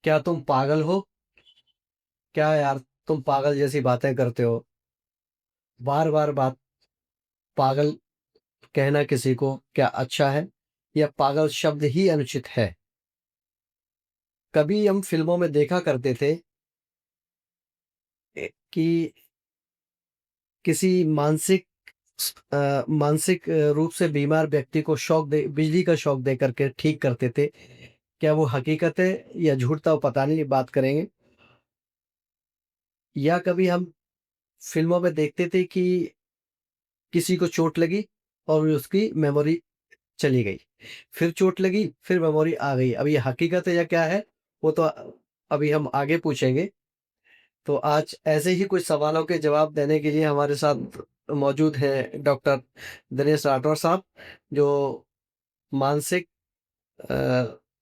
क्या तुम पागल हो? क्या यार, तुम पागल जैसी बातें करते हो। बार बार बात पागल कहना किसी को क्या अच्छा है? या पागल शब्द ही अनुचित है? कभी हम फिल्मों में देखा करते थे कि किसी मानसिक रूप से बीमार व्यक्ति को बिजली का शॉक दे करके ठीक करते थे। क्या वो हकीकत है या झूठ था, वो पता नहीं, बात करेंगे। या कभी हम फिल्मों में देखते थे कि किसी को चोट लगी और उसकी मेमोरी चली गई, फिर चोट लगी, फिर मेमोरी आ गई। अब ये हकीकत है या क्या है, वो तो अभी हम आगे पूछेंगे। तो आज ऐसे ही कुछ सवालों के जवाब देने के लिए हमारे साथ मौजूद हैं डॉक्टर दिनेश राठौर साहब, जो मानसिक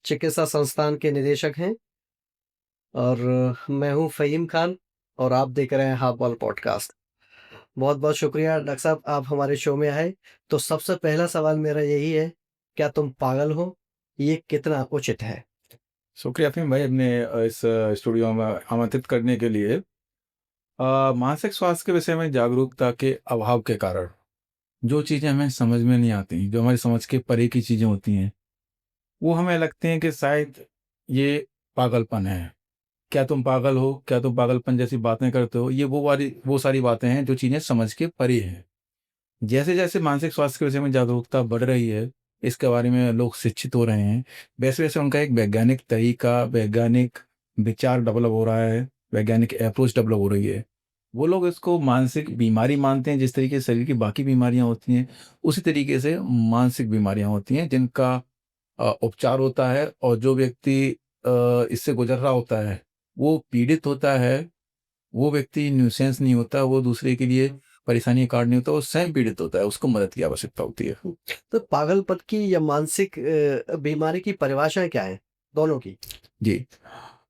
चिकित्सा संस्थान के निदेशक हैं। और मैं हूं फ़हीम खान, और आप देख रहे हैं हाफ बॉल पॉडकास्ट। बहुत बहुत शुक्रिया डॉक्टर साहब, आप हमारे शो में आए। तो सबसे पहला सवाल मेरा यही है, क्या तुम पागल हो? ये कितना उचित है? शुक्रिया फ़हीम भाई अपने इस स्टूडियो में आमंत्रित करने के लिए। मानसिक स्वास्थ्य के विषय में जागरूकता के अभाव के कारण जो चीज़ें हमें समझ में नहीं आती, जो हमारी समझ के परे की चीज़ें होती हैं, वो हमें लगती हैं कि शायद ये पागलपन है। क्या तुम पागल हो? क्या तुम पागलपन जैसी बातें करते हो? ये वो सारी बातें हैं जो चीज़ें समझ के परे हैं। जैसे-जैसे मानसिक स्वास्थ्य के विषय में जागरूकता बढ़ रही है, इसके बारे में लोग शिक्षित हो रहे हैं, वैसे-वैसे उनका एक वैज्ञानिक तरीका, वैज्ञानिक विचार डेवलप हो रहा है, वैज्ञानिक अप्रोच डेवलप हो रही है। वो लोग इसको मानसिक बीमारी मानते हैं, जिस तरीके से शरीर की बाकी बीमारियाँ होती हैं, उसी तरीके से मानसिक बीमारियाँ होती हैं, जिनका उपचार होता है और जो व्यक्ति इससे गुज़र रहा होता है, वो पीड़ित होता है, वो व्यक्ति न्यूसेंस नहीं होता, वो दूसरे के लिए परेशानी का कारण नहीं होता, वो स्वयं पीड़ित होता है, उसको मदद की आवश्यकता होती है। तो पागलपन की या मानसिक बीमारी की परिभाषाएँ क्या हैं? दोनों की? जी।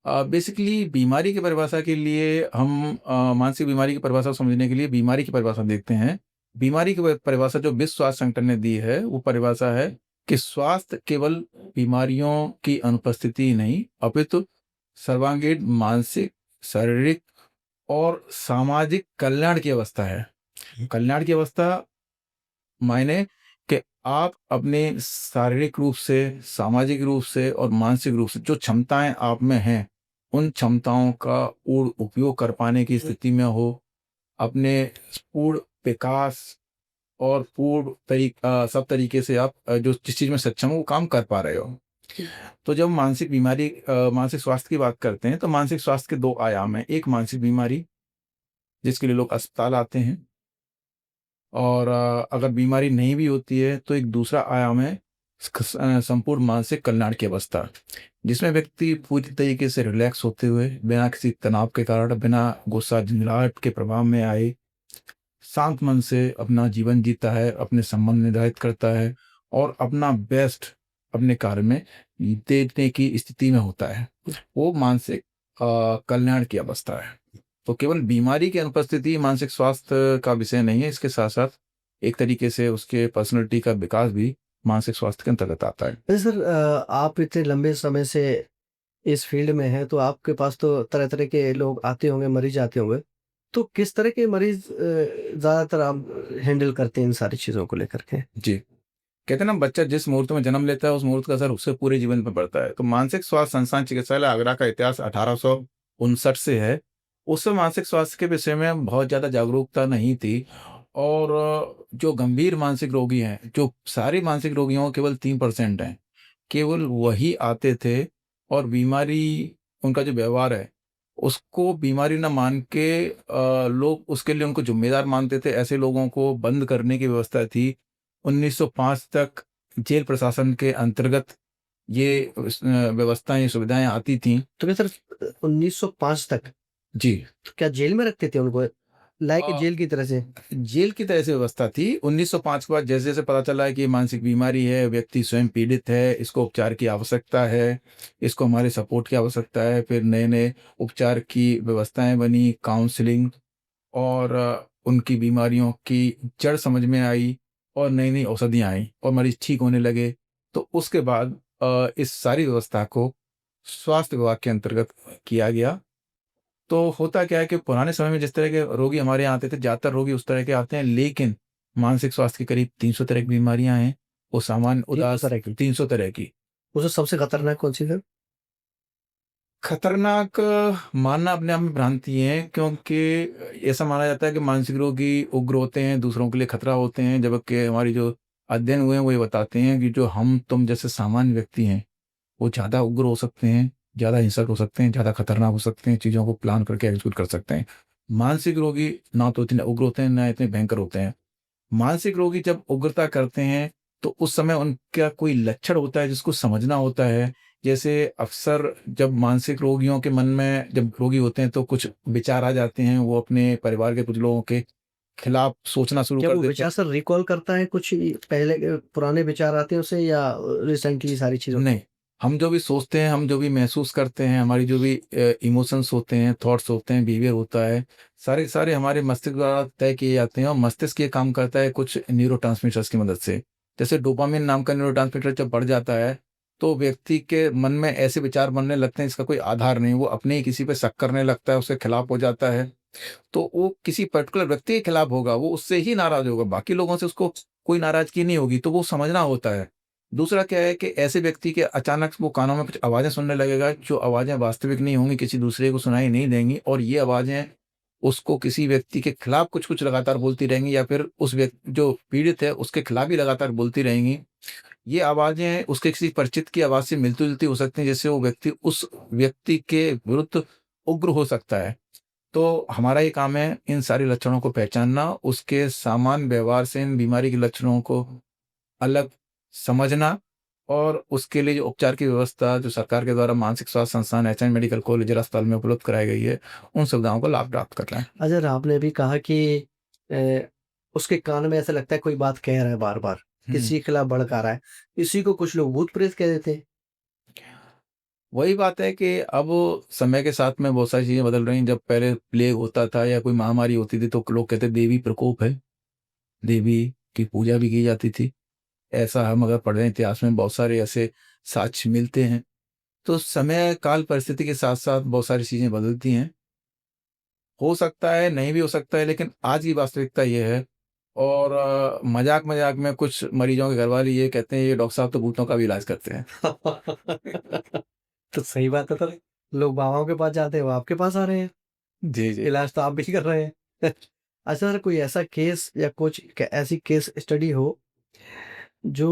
बेसिकली बीमारी की परिभाषा के लिए हम मानसिक बीमारी की परिभाषा समझने के लिए बीमारी की परिभाषा देखते हैं। बीमारी की परिभाषा जो विश्व स्वास्थ्य संगठन ने दी है, वो परिभाषा है कि स्वास्थ्य केवल बीमारियों की अनुपस्थिति ही नहीं, अपितु सर्वांगीण मानसिक, शारीरिक और सामाजिक कल्याण की अवस्था है। कल्याण की अवस्था मायने कि आप अपने शारीरिक रूप से, सामाजिक रूप से और मानसिक रूप से जो क्षमताएँ आप में हैं, उन क्षमताओं का पूर्ण उपयोग कर पाने की स्थिति में हो, अपने पूर्ण विकास और सब तरीके से आप जो जिस चीज़ में सक्षम हो, वो काम कर पा रहे हो। तो जब मानसिक स्वास्थ्य की बात करते हैं, तो मानसिक स्वास्थ्य के 2 आयाम हैं। एक मानसिक बीमारी, जिसके लिए लोग अस्पताल आते हैं। और अगर बीमारी नहीं भी होती है तो एक दूसरा आयाम है संपूर्ण मानसिक कल्याण की अवस्था, जिसमें व्यक्ति पूरी तरीके से रिलैक्स होते हुए, बिना किसी तनाव के कारण, बिना गुस्सा झंझलाहट के प्रभाव में आए, शांत मन से अपना जीवन जीता है, अपने संबंध निर्धारित करता है और अपना बेस्ट अपने कार्य में देने की स्थिति में होता है। वो मानसिक कल्याण की अवस्था है। तो केवल बीमारी की अनुपस्थिति मानसिक स्वास्थ्य का विषय नहीं है, इसके साथ-साथ एक तरीके से उसके पर्सनैलिटी का विकास भी मानसिक स्वास्थ्य के अंतर्गत आता है। वैसे सर, आप इतने लंबे समय से इस फील्ड में हैं, तो आपके पास तो तरह-तरह के लोग आते होंगे, मरीज़ आते होंगे। तो किस तरह के मरीज़ ज़्यादातर आप हैंडल करते हैं इन सारी चीज़ों को लेकर के? जी, कहते हैं ना बच्चा जिस मुहूर्त में जन्म लेता है, उस मुहूर्त का असर उससे पूरे जीवन पे पड़ता है। तो मानसिक स्वास्थ्य संस्थान चिकित्सालय आगरा का इतिहास 1859 से है। उस समय मानसिक स्वास्थ्य के विषय में बहुत ज़्यादा जागरूकता नहीं थी और जो गंभीर मानसिक रोगी हैं, जो सारे मानसिक रोगियों केवल 3% हैं, केवल वही आते थे और बीमारी उनका जो व्यवहार है, उसको बीमारी ना मान के लोग उसके लिए उनको ज़िम्मेदार मानते थे। ऐसे लोगों को बंद करने की व्यवस्था थी। 1905 तक जेल प्रशासन के अंतर्गत ये व्यवस्थाएँ, सुविधाएँ आती थीं। तो क्या सर, 1905 तक? जी। तो क्या जेल में रखते थे उनको? लाइक अ, जेल की तरह से? जेल की तरह से व्यवस्था थी। 1905 के बाद जैसे-जैसे पता चला है कि ये मानसिक बीमारी है, व्यक्ति स्वयं पीड़ित है, इसको उपचार की आवश्यकता है, इसको हमारे सपोर्ट की आवश्यकता है, फिर नए-नए उपचार की व्यवस्थाएँ बनी, काउंसलिंग और उनकी बीमारियों की जड़ समझ में आई और नई-नई औषधियाँ आईं और मरीज़ ठीक होने लगे। तो उसके बाद इस सारी व्यवस्था को स्वास्थ्य विभाग के अंतर्गत किया गया। तो होता क्या है कि पुराने समय में जिस तरह के रोगी हमारे यहाँ आते थे, ज़्यादातर रोगी उस तरह के आते हैं, लेकिन मानसिक स्वास्थ्य की करीब 300 तरह की बीमारियाँ हैं। वो सामान्य 300 उदास तरह की। 300 तरह की। उसमें सबसे खतरनाक कौन-सी सर? खतरनाक मानना अपने आप में भ्रांति है, क्योंकि ऐसा माना जाता है कि मानसिक रोगी उग्र होते हैं, दूसरों के लिए खतरा होते हैं, जबकि हमारी जो अध्ययन हुए हैं वो ये बताते हैं कि जो हम तुम जैसे सामान्य व्यक्ति हैं, वो ज़्यादा उग्र हो सकते हैं, ज़्यादा हिंसक हो सकते हैं, ज़्यादा खतरनाक हो सकते हैं, चीज़ों को प्लान करके एग्जीक्यूट कर सकते हैं। मानसिक रोगी ना तो इतने उग्र होते हैं, ना इतने भयंकर होते हैं। मानसिक रोगी जब उग्रता करते हैं, तो उस समय उनका कोई लक्षण होता है जिसको समझना होता है। जैसे अक्सर जब मानसिक रोगियों के मन में जब रोगी होते हैं तो कुछ विचार आ जाते हैं, वो अपने परिवार के कुछ लोगों के खिलाफ सोचना शुरू क्या कर वो देते विचार हैं। सर रिकॉल करता है कुछ पहले के पुराने विचार आते हैं उसे, या रिसेंटली सारी चीज़ होती नहीं, है? हम जो भी सोचते हैं, हम जो भी महसूस करते हैं, हमारी जो भी इमोशंस होते हैं, थॉट्स होते हैं, बिहेवियर होता है, सारे के सारे हमारे मस्तिष्क द्वारा तय किए जाते हैं, और मस्तिष्क ये काम करता है कुछ न्यूरोट्रांसमीटर्स की मदद से। जैसे डोपामाइन नाम का न्यूरोट्रांसमीटर जब बढ़ जाता है, तो व्यक्ति के मन में ऐसे विचार बनने लगते हैं जिसका कोई आधार नहीं, वो अपने ही किसी पे शक करने लगता है, उसके खिलाफ हो जाता है। तो वो किसी पर्टिकुलर व्यक्ति के खिलाफ होगा, वो उससे ही नाराज़ होगा, बाकी लोगों से उसको कोई नाराज़गी नहीं होगी, तो वो समझना होता है। दूसरा क्या है कि ऐसे व्यक्ति के अचानक वो कानों में कुछ आवाज़ें सुनने लगेगा, जो आवाज़ें वास्तविक नहीं होंगी, किसी दूसरे को सुनाई नहीं देंगी, और ये आवाज़ें उसको किसी व्यक्ति के खिलाफ कुछ-कुछ लगातार बोलती रहेंगी, या फिर उस जो पीड़ित है, उसके खिलाफ ही लगातार बोलती रहेंगी। ये आवाज़ें उसके किसी परिचित की आवाज़ से मिलती-जुलती हो सकती हैं, जिससे वो व्यक्ति उस व्यक्ति के विरुद्ध उग्र हो सकता है। तो हमारा ये काम है इन सारे लक्षणों को पहचानना, उसके सामान्य व्यवहार से इन बीमारी के लक्षणों को अलग समझना, और उसके लिए जो उपचार की व्यवस्था जो सरकार के द्वारा मानसिक स्वास्थ्य संस्थान, एचएन मेडिकल कॉलेज, जिला अस्पताल में उपलब्ध कराई गई है, उन सुविधाओं का लाभ प्राप्त करना है। अजर आपने अभी कहा कि अ, उसके कान में ऐसा लगता है कोई बात कह रहा है बार-बार, हुँ। किसी के खिलाफ भड़का रहा है। इसी को कुछ लोग भूत-प्रेत कह देते हैं। वही बात है कि अब समय के साथ में बहुत सारी चीज़ें बदल रही हैं। जब पहले प्लेग होता था या कोई महामारी होती थी, तो लोग कहते देवी प्रकोप है, देवी की पूजा भी की जाती थी। ऐसा हम अगर पढ़ रहे हैं इतिहास में, बहुत सारे ऐसे साक्ष्य मिलते हैं। तो समय, काल, परिस्थिति के साथ-साथ बहुत सारी चीज़ें बदलती हैं। हो सकता है, नहीं भी हो सकता है, लेकिन आज की वास्तविकता ये है। और मज़ाक-मज़ाक में कुछ मरीजों के घरवाले ये कहते हैं, ये डॉक्टर साहब तो भूतों का भी इलाज करते हैं। तो सही बात है सर। लोग बाबाओं के पास जाते हैं, वो आपके पास आ रहे हैं। जी, जी। इलाज तो आप भी कर रहे हैं। अच्छा सर, कोई ऐसा केस या कुछ ऐसी केस स्टडी हो जो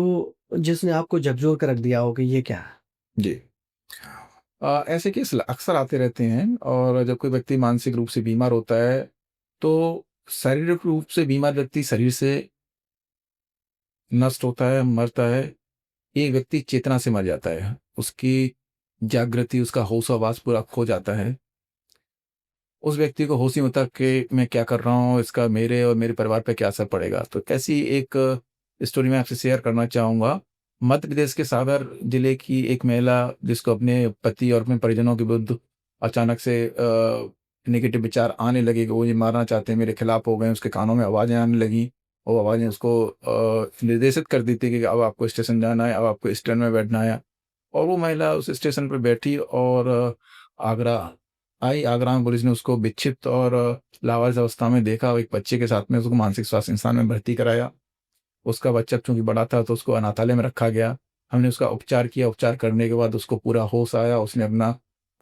जिसने आपको झकझोर कर रख दिया हो कि ये क्या? जी। ऐसे केस अक्सर आते रहते हैं, और जब कोई व्यक्ति मानसिक रूप से बीमार होता है, तो शारीरिक रूप से बीमार व्यक्ति शरीर से नष्ट होता है, मरता है। एक व्यक्ति चेतना से मर जाता है। उसकी जागृति, उसका होश-हवास पूरा खो जाता है। उस व्यक्ति को होश ही नहीं होता कि मैं क्या कर रहा हूँ, इसका मेरे और मेरे परिवार पे क्या असर पड़ेगा। तो ऐसी एक स्टोरी मैं आपसे शेयर करना चाहूँगा। मध्य प्रदेश के सागर जिले की एक महिला, जिसको अपने पति और अपने परिजनों के विरुद्ध अचानक से नेगेटिव विचार आने लगे कि वो ये मारना चाहते हैं, मेरे खिलाफ हो गए। उसके कानों में आवाज़ें आने लगीं, वो आवाज़ें उसको निर्देशित कर दी थी कि अब आपको स्टेशन जाना है, अब आपको इस ट्रेन में बैठना है। और वो महिला उस स्टेशन पे बैठी, और आगरा आई। आगरा में पुलिस ने उसको विक्षिप्त और लावारिस अवस्था में देखा, और एक बच्चे के साथ में उसको मानसिक स्वास्थ्य संस्थान में भर्ती कराया। उसका बच्चा चूँकि बड़ा था, तो उसको अनाथालय में रखा गया। हमने उसका उपचार किया, उपचार करने के बाद उसको पूरा होश आया, उसने अपना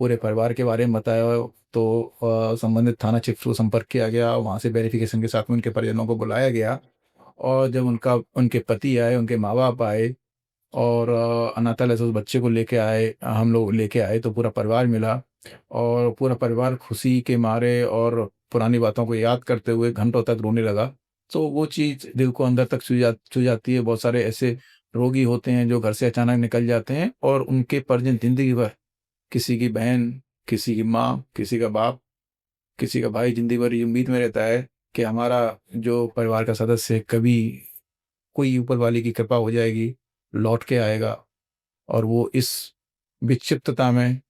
पूरे परिवार के बारे में बताया। तो संबंधित थाना क्षेत्र को संपर्क किया गया, वहाँ से वेरिफ़िकेशन के साथ में उनके परिजनों को बुलाया गया। और जब उनके पति आए, उनके माँ-बाप आए, और अनाथालय से उस बच्चे को लेके आए, हम लोग लेके आए, तो पूरा परिवार मिला, और पूरा परिवार खुशी के मारे और पुरानी बातों को याद करते हुए घंटों तक रोने लगा। तो वो चीज़ दिल को अंदर तक छू जाती है। बहुत सारे ऐसे रोगी होते हैं जो घर से अचानक निकल जाते हैं, और उनके परिजन ज़िंदगी भर, किसी की बहन, किसी की माँ, किसी का बाप, किसी का भाई, ज़िंदगी भर ये उम्मीद में रहता है कि हमारा जो परिवार का सदस्य है, कभी कोई ऊपर वाले की कृपा हो जाएगी, लौट के आएगा। और वो इस विक्षिप्तता में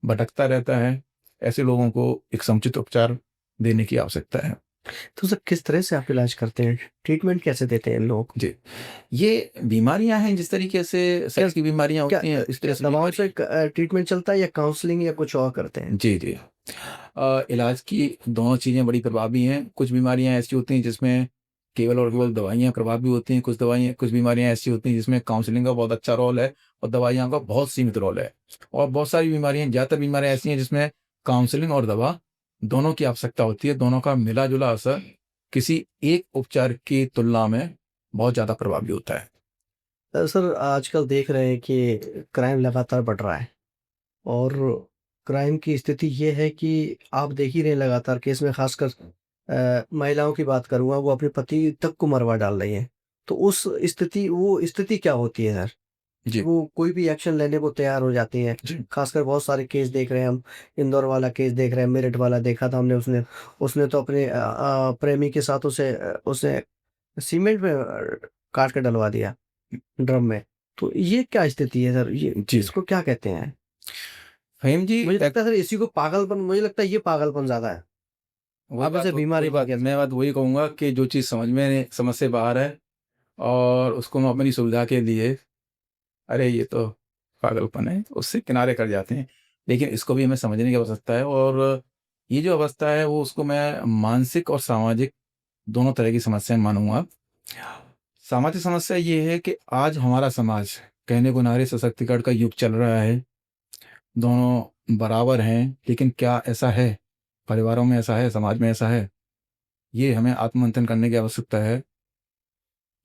भटकता रहता है। ऐसे लोगों को एक समुचित उपचार देने की आवश्यकता है। तो सर किस तरह से आप इलाज करते हैं? ट्रीटमेंट कैसे देते हैं इन लोगों को? जी। ये बीमारियाँ हैं जिस तरीके से क्या शरीर की बीमारियाँ क्या होती हैं, इस तरह क्या से दवाओं बीमारी। से ट्रीटमेंट चलता है या काउंसलिंग या कुछ और करते हैं? जी, जी। इलाज की दोनों चीज़ें बड़ी प्रभावी हैं। कुछ बीमारियाँ ऐसी होती हैं जिसमें केवल और केवल दवाइयाँ प्रभावी होती हैं, कुछ बीमारियाँ ऐसी होती हैं जिसमें काउंसलिंग का बहुत अच्छा रोल है और दवाइयों का बहुत सीमित रोल है। और बहुत सारी बीमारियाँ, ज़्यादातर बीमारियाँ ऐसी हैं जिसमें काउंसलिंग और दवा दोनों की आवश्यकता होती है, दोनों का मिला-जुला असर किसी एक उपचार की तुलना में बहुत ज़्यादा प्रभावी होता है। सर आजकल देख रहे हैं कि क्राइम लगातार बढ़ रहा है और क्राइम की स्थिति ये है कि आप देख ही रहे हैं लगातार केस में खासकर महिलाओं की बात करूँगा, वो अपने पति तक को मरवा डाल रही हैं। तो उस स्थिति वो स्थिति क्या होती है सर? कि जी, वो कोई भी एक्शन लेने को तैयार हो जाती हैं। जी, खासकर बहुत सारे केस देख रहे हैं हम, इंदौर वाला केस देख रहे हैं, मेरठ वाला देखा था हमने। उसने उसने तो अपने प्रेमी के साथ उसे सीमेंट में काट के डलवा दिया, ड्रम में। तो ये क्या स्थिति है सर? ये जी। इसको क्या कहते हैं? फ़हीम जी, मुझे लगता है सर इसी को पागलपन, मुझे लगता है ये पागलपन ज़्यादा है। आप इसे बीमारी नहीं कह मैं बात वही कहूँगा कि जो चीज़ समझ से बाहर है और उसको हम अपनी सुविधा के लिए, अरे ये तो पागलपन है, उससे किनारे कर जाते हैं। लेकिन इसको भी हमें समझने की आवश्यकता है और ये जो अवस्था है वो उसको मैं मानसिक और सामाजिक दोनों तरह की समस्याएँ मानूँगा। सामाजिक समस्या ये है कि आज हमारा समाज कहने को नारी सशक्तिकरण का युग चल रहा है, दोनों बराबर हैं, लेकिन क्या ऐसा है? परिवारों में ऐसा है, समाज में ऐसा है? ये हमें आत्ममंथन करने की आवश्यकता है।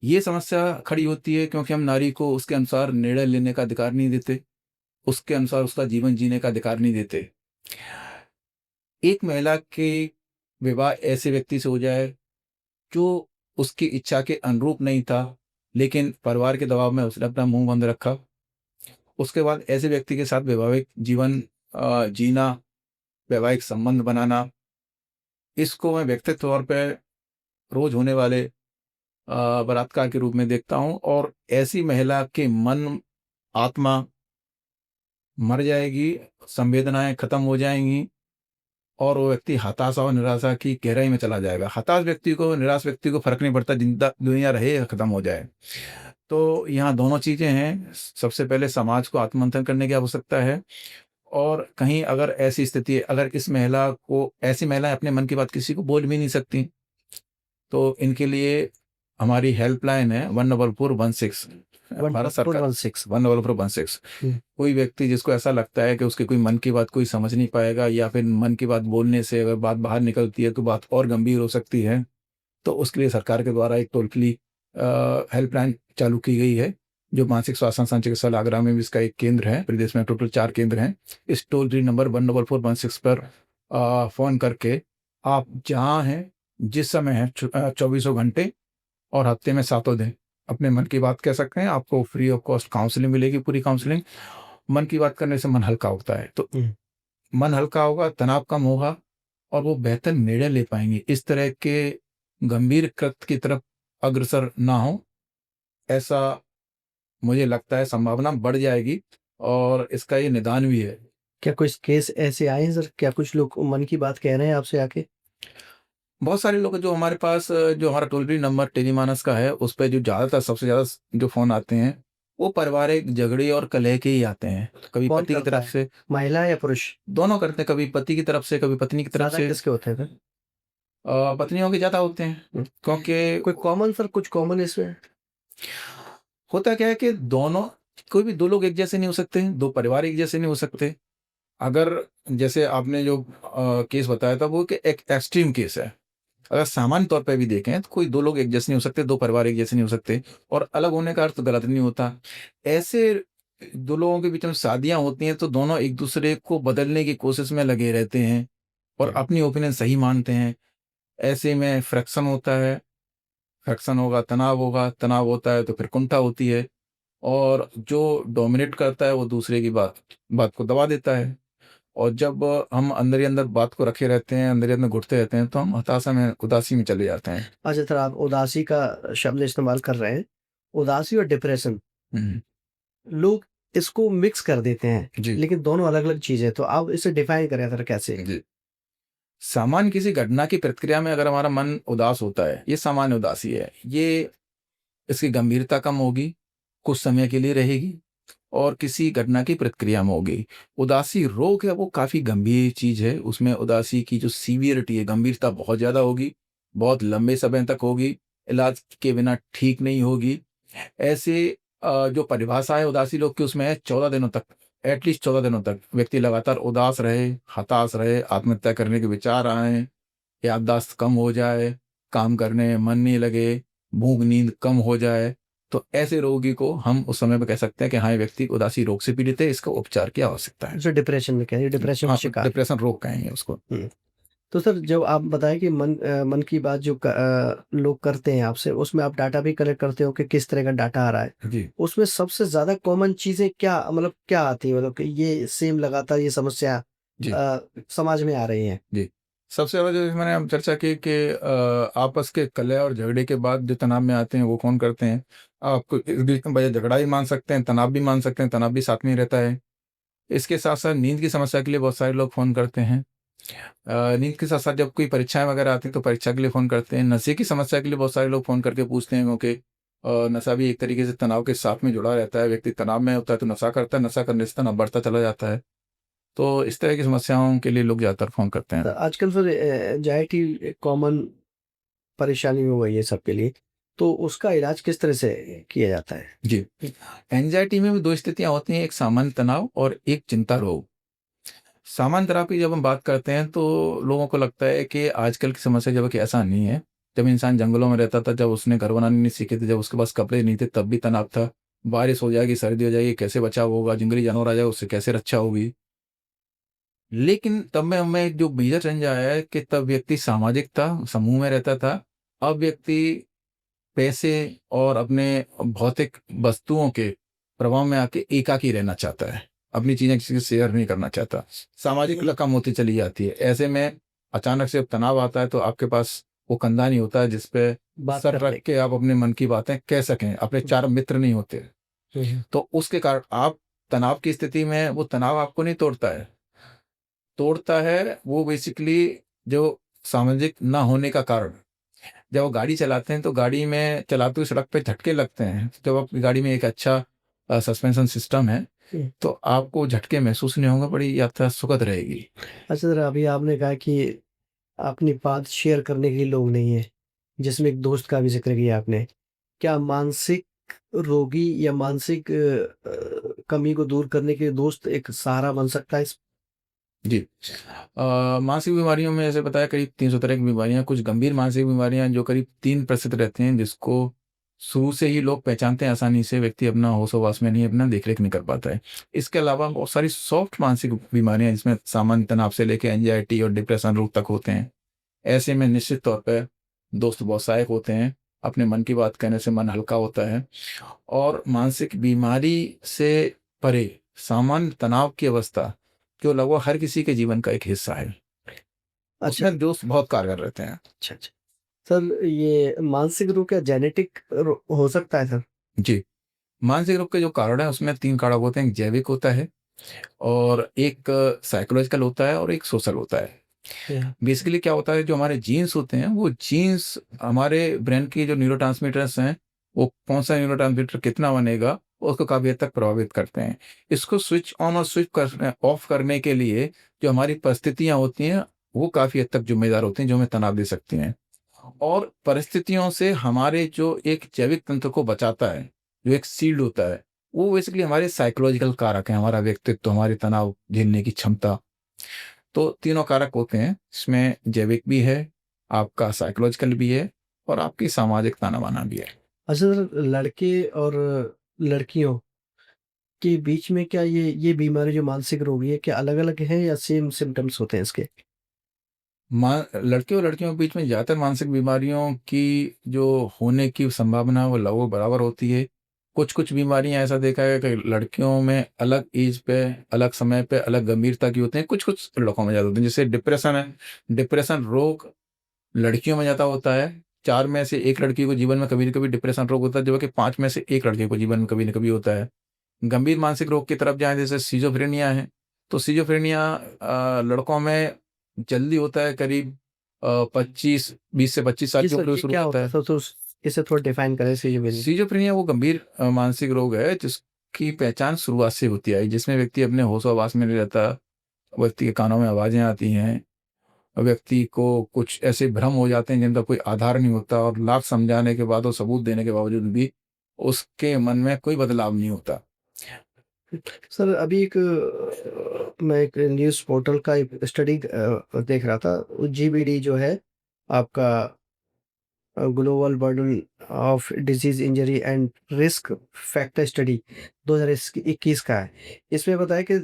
ये समस्या खड़ी होती है क्योंकि हम नारी को उसके अनुसार निर्णय लेने का अधिकार नहीं देते, उसके अनुसार उसका जीवन जीने का अधिकार नहीं देते। एक महिला के विवाह ऐसे व्यक्ति से हो जाए जो उसकी इच्छा के अनुरूप नहीं था, लेकिन परिवार के दबाव में उसने अपना मुँह बंद रखा। उसके बाद ऐसे व्यक्ति के साथ वैवाहिक जीवन जीना, वैवाहिक संबंध बनाना, इसको मैं व्यक्तिगत तौर पे रोज़ होने वाले बलात्कार के रूप में देखता हूँ और ऐसी महिला के मन, आत्मा मर जाएगी, संवेदनाएँ खत्म हो जाएँगी और वो व्यक्ति हताशा और निराशा की गहराई में चला जाएगा। हताश व्यक्ति को, निराश व्यक्ति को फ़र्क नहीं पड़ता दुनिया रहे या खत्म हो जाए। तो यहाँ दोनों चीज़ें हैं। सबसे पहले समाज को आत्ममंथन करने की आवश्यकता है और कहीं अगर ऐसी स्थिति है, अगर इस महिला को, ऐसी महिलाएँ अपने मन की बात किसी को बोल भी नहीं सकती, तो इनके लिए हमारी हेल्पलाइन है 14416, भारत सरकार 1416। 14416। हुँ। कोई व्यक्ति जिसको ऐसा लगता है कि उसकी कोई मन की बात कोई समझ नहीं पाएगा या फिर मन की बात बोलने से अगर बात बाहर निकलती है तो बात और गंभीर हो सकती है, तो उसके लिए सरकार के द्वारा एक टोल फ्री हेल्पलाइन चालू की गई है, जो मानसिक स्वास्थ्य संस्थान चिकित्सालय आगरा में भी इसका एक केंद्र है। प्रदेश में टोटल 4 केंद्र हैं। इस टोल फ्री नंबर 14416 पर फ़ोन करके आप जहाँ हैं, जिस समय हैं, चौबीसों घंटे और हफ्ते में 7 दिन अपने मन की बात कह सकते हैं। आपको फ्री ऑफ कॉस्ट काउंसलिंग मिलेगी, पूरी काउंसलिंग। मन की बात करने से मन हल्का होता है। तो हुँ। मन हल्का होगा, तनाव कम होगा और वो बेहतर निर्णय ले पाएँगे। इस तरह के गंभीर कृत्य की तरफ अग्रसर ना हों, ऐसा मुझे लगता है संभावना बढ़ जाएगी और इसका ये निदान भी है। क्या कोई केस ऐसे आए हैं सर? क्या कुछ लोग मन की बात कह रहे हैं आपसे आके? बहुत सारे लोग जो हमारे पास जो हमारा टोल फ्री नंबर टेलीमानस का है, उस पे जो ज़्यादातर सबसे ज़्यादा जो फ़ोन आते हैं, वो पारिवारिक झगड़े और कलह के ही आते हैं। कभी कौन पति की करता तरफ है? से, महिला या पुरुष? दोनों करते हैं, कभी पति की तरफ से, कभी पत्नी की तरफ ज़्यादा से। किसके होते हैं फिर? पत्नियों के ज़्यादा होते हैं, हुँ। क्योंकि कोई कॉमन सर, कुछ कॉमन इसमें? होता क्या है कि दोनों, कोई भी 2 लोग एक जैसे नहीं हो सकते, 2 परिवार एक जैसे नहीं हो सकते। अगर जैसे आपने जो केस बताया था वो कि एक एक्सट्रीम केस है। अगर सामान्य तौर पे भी देखें तो कोई 2 लोग एक जैसे नहीं हो सकते, 2 परिवार एक जैसे नहीं हो सकते और अलग होने का अर्थ गलत नहीं होता। ऐसे 2 लोगों के बीच में शादियाँ होती हैं तो दोनों एक-दूसरे को बदलने की कोशिश में लगे रहते हैं और हुँ। अपनी ओपिनियन सही मानते हैं। ऐसे में फ्रिक्शन होता है, फ्रिक्शन होगा, तनाव होता है तो फिर कुंठा होती है और जो डोमिनेट करता है वो दूसरे की बात बात को दबा देता है। और जब हम अंदर ही अंदर बात को रखे रहते हैं, अंदर ही अंदर घुटते रहते हैं, तो हम हताशा में, उदासी में चले जाते हैं। अच्छा सर, आप उदासी का शब्द इस्तेमाल कर रहे हैं। उदासी और डिप्रेशन, हुँ, लोग इसको मिक्स कर देते हैं, जी, लेकिन दोनों अलग-अलग चीज़ें हैं। तो आप इसे डिफाइन करें सर कैसे? जी। सामान्य किसी घटना की प्रतिक्रिया में अगर हमारा मन उदास होता है, ये सामान्य उदासी है। ये इसकी गंभीरता कम होगी, कुछ समय के लिए रहेगी और किसी घटना की प्रतिक्रिया में होगी। उदासी रोग है, वो काफ़ी गंभीर चीज़ है, उसमें उदासी की जो सीवियरिटी है, गंभीरता बहुत ज़्यादा होगी, बहुत लंबे समय तक होगी, इलाज के बिना ठीक नहीं होगी। ऐसे जो परिभाषा है उदासी रोग की उसमें है 14 दिनों तक, एटलीस्ट 14 दिनों तक व्यक्ति लगातार उदास रहे, हताश रहे, आत्महत्या करने के विचार आएँ, याददाश्त कम हो जाए, काम करने में मन नहीं लगे, भूख नींद कम हो जाए, तो ऐसे रोगी को हम उस समय पे कह सकते हैं कि हाँ, ये व्यक्ति उदासी रोग से पीड़ित है, इसका उपचार की आवश्यकता है। जो डिप्रेशन में कहें, डिप्रेशन का हाँ, शिकार। डिप्रेशन रोग कहेंगे उसको। हुँ। तो सर जब आप बताएँ कि मन की बात जो लोग करते हैं आपसे, उसमें आप डाटा भी कलेक्ट करते हो कि किस तरह का डाटा आ रहा है। जी, उसमें सबसे ज़्यादा कॉमन चीज़ें क्या मतलब क्या आती हैं? मतलब कि ये सेम लगातार ये समस्या जी, समाज में आ रही हैं? जी। सबसे ज़्यादा जो मैंने अब चर्चा की कि आपस के कलह और झगड़े के बाद जो तनाव में आते हैं, वो कौन करते हैं? आपको इस बीच में वजह झगड़ा भी मान सकते हैं, तनाव भी मान सकते हैं, तनाव भी साथ में ही रहता है। इसके साथ-साथ नींद की समस्या के लिए बहुत सारे लोग फ़ोन करते हैं। नींद के साथ-साथ जब कोई परीक्षाएँ वगैरह आती हैं, तो परीक्षा के लिए फ़ोन करते हैं। नशे की समस्या के लिए बहुत सारे लोग फ़ोन करके पूछते हैं क्योंकि नशा भी एक तरीके से तनाव के साथ में जुड़ा रहता है। व्यक्ति तनाव में होता है तो नशा करता है, नशा करने से तनाव बढ़ता चला जाता है। तो इस तरह की समस्याओं के लिए लोग ज़्यादातर फ़ोन करते हैं। तो आजकल फिर एंग्ज़ायटी एक कॉमन परेशानी हो गई है सबके लिए, तो उसका इलाज किस तरह से किया जाता है? जी। एंग्ज़ायटी में भी 2 स्थितियाँ होती हैं, एक सामान्य तनाव और एक चिंता रोग। सामान्य तनाव की जब हम बात करते हैं तो लोगों को लगता है कि आजकल की समस्या जब कि ऐसा नहीं है। जब इंसान जंगलों में रहता था, जब उसने घर बनाने नहीं सीखे थे, जब उसके पास कपड़े नहीं थे तब भी तनाव था। बारिश हो जाएगी, सर्दी हो जाएगी, कैसे बचाव होगा? जंगली जानवर आ जाए उससे कैसे रक्षा होगी? लेकिन तब में हमें जो मेजर चेंज आया है कि तब व्यक्ति सामाजिक था, समूह में रहता था। अब व्यक्ति पैसे और अपने भौतिक वस्तुओं के प्रभाव में आके एकाकी रहना चाहता है। अपनी चीज़ें किसी से शेयर नहीं करना चाहता। सामाजिकता कम होती चली जाती है। ऐसे में अचानक से जब तनाव आता है तो आपके पास वो कंधा नहीं होता है जिस पे बात सर करने रख के आप अपने मन की बातें कह सकें। अपने 4 मित्र नहीं होते। हुँ, हुँ। तो उसके कारण आप तनाव की स्थिति में वो तनाव आपको नहीं तोड़ता है। तोड़ता है वो बेसिकली जो सामाजिक ना होने का कारण। जब वो गाड़ी चलाते हैं तो गाड़ी में चलाते हुए सड़क पे झटके लगते हैं। जब आपकी गाड़ी में एक अच्छा सस्पेंशन सिस्टम है, हुँ। तो आपको झटके महसूस नहीं होंगे, बड़ी यात्रा सुखद रहेगी। अच्छा सर अभी आपने कहा कि अपनी बात शेयर करने के लिए लोग नहीं हैं, जिसमें एक दोस्त का भी ज़िक्र किया आपने। क्या मानसिक रोगी या मानसिक कमी को दूर करने के लिए दोस्त एक सहारा बन सकता है इस जी। मानसिक बीमारियों में जैसे बताया करीब 300 तरह की बीमारियाँ, कुछ गंभीर मानसिक बीमारियाँ जो करीब 3% रहते हैं, जिसको शुरू से ही लोग पहचानते हैं आसानी से, व्यक्ति अपना होश-हवास में नहीं, अपना देख-रेख नहीं कर पाता है। इसके अलावा बहुत सारी सॉफ्ट मानसिक बीमारियाँ जिसमें सामान्य तनाव से लेके एंग्ज़ायटी और डिप्रेशन रोग तक होते हैं। ऐसे में निश्चित तौर पे दोस्त बहुत सहायक होते हैं। अपने मन की बात कहने से मन हल्का होता है और मानसिक बीमारी से परे सामान्य तनाव की अवस्था जो लगभग हर किसी के जीवन का एक हिस्सा है। अच्छा, उसमें दोस्त बहुत कारगर रहते हैं। अच्छा, अच्छा। सर ये मानसिक रोग क्या जेनेटिक हो सकता है सर? जी, मानसिक रोग के जो कारण हैं उसमें 3 कारक होते हैं, एक जैविक होता है और एक साइकोलॉजिकल होता है और एक सोशल होता है। या बेसिकली क्या होता है जो हमारे जीन्स होते हैं वो जीन्स हमारे ब्रेन की जो न्यूरोट्रांसमीटर्स हैं वो कौन-सा न्यूरोट्रांसमीटर कितना बनेगा उसको काफ़ी हद तक प्रभावित करते हैं। इसको स्विच ऑन और स्विच कर ऑफ करने के लिए जो हमारी परिस्थितियाँ होती हैं वो काफ़ी हद तक ज़िम्मेदार होती हैं जो हमें तनाव दे सकती हैं। और परिस्थितियों से हमारे जो एक जैविक तंत्र को बचाता है, जो एक शील्ड होता है, वो बेसिकली हमारे साइकोलॉजिकल कारक हैं, हमारा व्यक्तित्व, हमारी तनाव झेलने की क्षमता। तो तीनों कारक होते हैं, इसमें जैविक भी है, आपका साइकोलॉजिकल भी है और आपकी सामाजिक ताना-बाना भी है। अच्छा सर लड़के और लड़कियों के बीच में क्या ये बीमारी जो मानसिक रोगी है क्या अलग-अलग है या सेम सिम्पटम्स होते हैं इसके? लड़के और लड़कियों के बीच में ज़्यादातर मानसिक बीमारियों की जो होने की संभावना है वो लगभग बराबर होती है। कुछ-कुछ बीमारियाँ ऐसा देखा है कि लड़कियों में अलग ऐज पे, अलग समय पे, अलग गंभीरता की होती हैं, कुछ-कुछ लड़कों में ज़्यादा होती हैं। जैसे डिप्रेशन है, डिप्रेशन रोग लड़कियों में ज़्यादा होता है। 4 में से 1 लड़की को जीवन में कभी न कभी डिप्रेशन रोग होता है, जबकि 5 में से 1 लड़के को जीवन में कभी न कभी होता है। गंभीर मानसिक रोग की तरफ जाएँ जैसे सिज़ोफ्रेनिया है, तो सिज़ोफ्रेनिया लड़कों में जल्दी होता है, करीब 20 से 25 साल जी की सर, उम्र में ये शुरू क्या होता होता है है। सर? तो इसे थोड़ा डिफाइन करें, सिजियोफ्रेनिया। सिज़ोफ्रेनिया वो गंभीर मानसिक रोग है जिसकी पहचान शुरुआत से होती है, जिसमें व्यक्ति अपने होश-ओ-हवास में नहीं रहता, व्यक्ति के कानों में आवाज़ें आती हैं, व्यक्ति को कुछ ऐसे भ्रम हो जाते हैं जिनका कोई आधार नहीं होता, और लाख समझाने के बाद और सबूत देने के बावजूद भी उसके मन में कोई बदलाव नहीं होता। सर अभी मैं एक न्यूज़ पोर्टल का एक स्टडी देख रहा था। जीबीडी जो है आपका, global burden of disease injury and risk factor study 2021 का है। इसमें बताया कि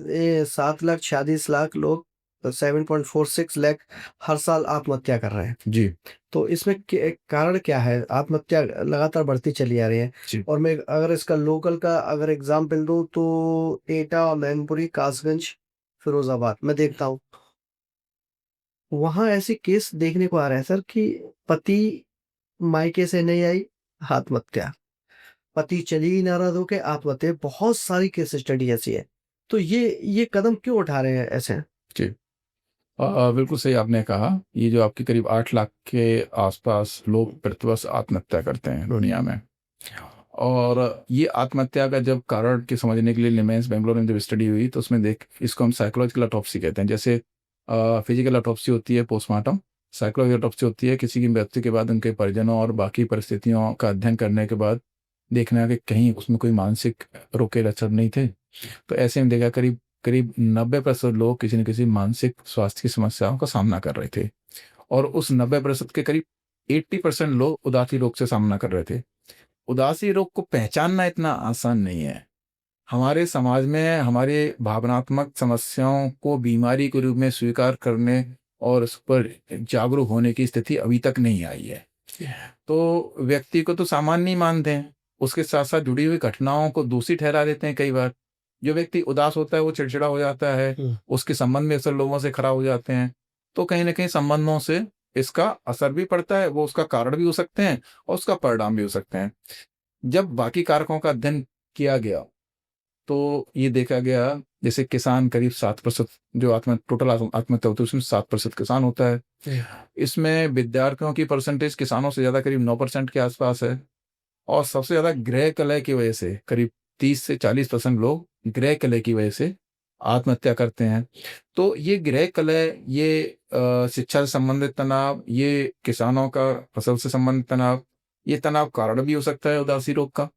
7,46,00,000 लोग, 7.46 लाख हर साल आत्महत्या कर रहे हैं। जी, तो इसमें कारण क्या है? आत्महत्या लगातार बढ़ती चली आ रही है। जी। और मैं अगर इसका लोकल का अगर एग्जाम्पल दूं तो एटा, मैनपुरी, कासगंज, फिरोजाबाद मैं देखता हूँ, वहां ऐसे केस देखने को आ रहे हैं सर कि पति मायके से नहीं आई, आत्महत्या। पति चली ही नाराज़ होके आत्महत्या। बहुत सारी केस स्टडी ऐसी है। तो ये कदम क्यों उठा रहे हैं ऐसे? जी। बिल्कुल सही आपने कहा। ये जो आपके करीब 8 लाख के आसपास लोग प्रतिवर्ष आत्महत्या करते हैं दुनिया में। और ये आत्महत्या का जब कारण के समझने के लिए निमेन्स बैंगलोर में जब स्टडी हुई, तो उसमें इसको हम साइकोलॉजिकल ऑटोप्सी कहते हैं। जैसे फिजिकल ऑटोप्सी होती है पोस्टमार्टम, साइकोलॉजिकल ऑटोप्सी होती है किसी की मृत्यु के बाद उनके परिजनों और बाकी परिस्थितियों का अध्ययन करने के बाद देखना कि कहीं उसमें कोई मानसिक रोग के लक्षण नहीं थे। तो ऐसे में देखा करीब करीब 90% लोग किसी न किसी मानसिक स्वास्थ्य की समस्याओं का सामना कर रहे थे, और उस 90% के करीब 80% लोग उदासी रोग से सामना कर रहे थे। उदासी रोग को पहचानना इतना आसान नहीं है। हमारे समाज में हमारे भावनात्मक समस्याओं को बीमारी के रूप में स्वीकार करने और उस पर जागरूक होने की स्थिति अभी तक नहीं आई है। तो व्यक्ति को तो सामान्य ही मानते हैं, उसके साथ-साथ जुड़ी हुई घटनाओं को दोषी ठहरा देते हैं कई बार। जो व्यक्ति उदास होता है वो चिड़चिड़ा हो जाता है, हुँ। उसके संबंध भी अक्सर लोगों से खराब हो जाते हैं। तो कहीं न कहीं संबंधों से इसका असर भी पड़ता है, वो उसका कारण भी हो सकते हैं और उसका परिणाम भी हो सकते हैं। जब बाकी कारकों का अध्ययन किया गया, तो ये देखा गया जैसे किसान करीब 7% जो टोटल आत्महत्या होती है उसमें 7% किसान होता है। हुँ। इसमें विद्यार्थियों की परसेंटेज किसानों से ज़्यादा करीब 9% के आसपास है, और सबसे ज़्यादा गृह कलह की वजह से करीब 30 से 40% लोग गृह कलह की वजह से आत्महत्या करते हैं। तो ये गृह कलह, ये शिक्षा से संबंधित तनाव, ये किसानों का फसल से संबंधित तनाव, ये तनाव कारण भी हो सकता है उदासी रोग का।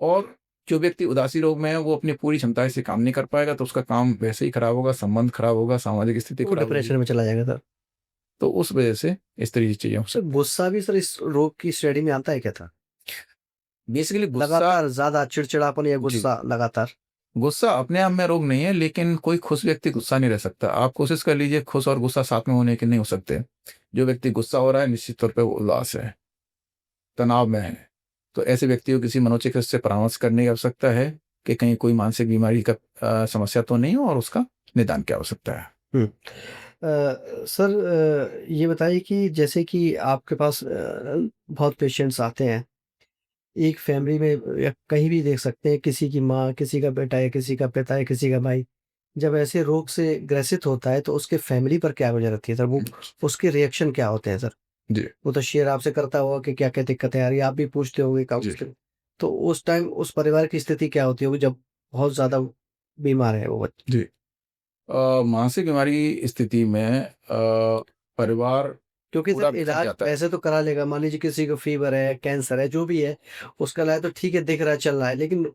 और जो व्यक्ति उदासी रोग में है वो अपनी पूरी क्षमता से काम नहीं कर पाएगा, तो उसका काम वैसे ही खराब होगा, संबंध खराब होगा, सामाजिक स्थिति वो खराब होगी। डिप्रेशन में चला जाएगा सर। तो उस वजह से इस तरह की चीज़ें हो सर सकती गुस्सा भी सर इस रोग की श्रेणी में आता है क्या था? हैं। बेसिकली गुस्सा, लगातार ज़्यादा चिड़चिड़ापन या जी, गुस्सा लगातार? गुस्सा अपने आप में रोग नहीं है, लेकिन कोई खुश व्यक्ति गुस्सा नहीं रह सकता। आप कोशिश कर लीजिए, खुश और गुस्सा साथ में होने के नहीं हो सकते। जो व्यक्ति गुस्सा हो रहा है निश्चित तौर पे वो उदास है, तनाव में है। तो ऐसे व्यक्ति को किसी मनोचिकित्सक से परामर्श करने की आवश्यकता है कि कहीं कोई मानसिक बीमारी का समस्या तो नहीं हो, और उसका निदान क्या हो सकता है। हुँ। सर ये बताइए कि जैसे कि आपके पास बहुत पेशेंट्स आते हैं, एक फैमिली में या कहीं भी देख सकते हैं, किसी की माँ, किसी का बेटा या किसी का पिता या किसी का भाई, जब ऐसे रोग से ग्रसित होता है तो उसके फैमिली पर क्या गुज़र रहती है सर? वो उसके रिएक्शन क्या होते हैं सर? जी, वो तो शेयर आपसे करता होगा कि क्या-क्या दिक्कतें आ रही हैं, आप भी पूछते होंगे जी, काउंसलिंग। तो उस टाइम उस परिवार की स्थिति क्या होती होगी जब बहुत ज़्यादा बीमार है वो बच्चा? जी। मानसिक बीमारी स्थिति में परिवार क्योंकि पूरा सर बिखर इलाज जाता है। वैसे तो करा लेगा, मान लीजिए किसी को फ़ीवर है, कैंसर है, जो भी है, उसका इलाज तो ठीक है दिख रहा है, चल रहा है, लेकिन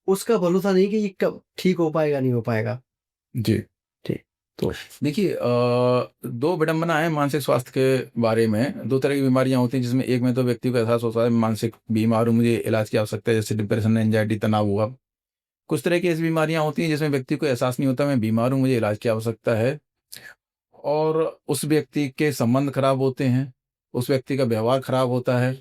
उसका भरोसा नहीं कि ये कब ठीक हो पाएगा, नहीं हो पाएगा। जी। ठीक, तो देखिए, 2 विडंबना है मानसिक स्वास्थ्य के बारे में। 2 तरह की बीमारियाँ होती हैं, जिसमें एक में तो व्यक्ति को एहसास होता है मानसिक बीमार हूँ, मुझे इलाज की आवश्यकता है, जैसे डिप्रेशन, एंग्जायटी, तनाव हुआ। कुछ तरह की ऐसी बीमारियाँ होती हैं जिसमें व्यक्ति को एहसास नहीं होता मैं बीमार हूँ, मुझे इलाज की आवश्यकता है, और उस व्यक्ति के संबंध खराब होते हैं, उस व्यक्ति का व्यवहार खराब होता है,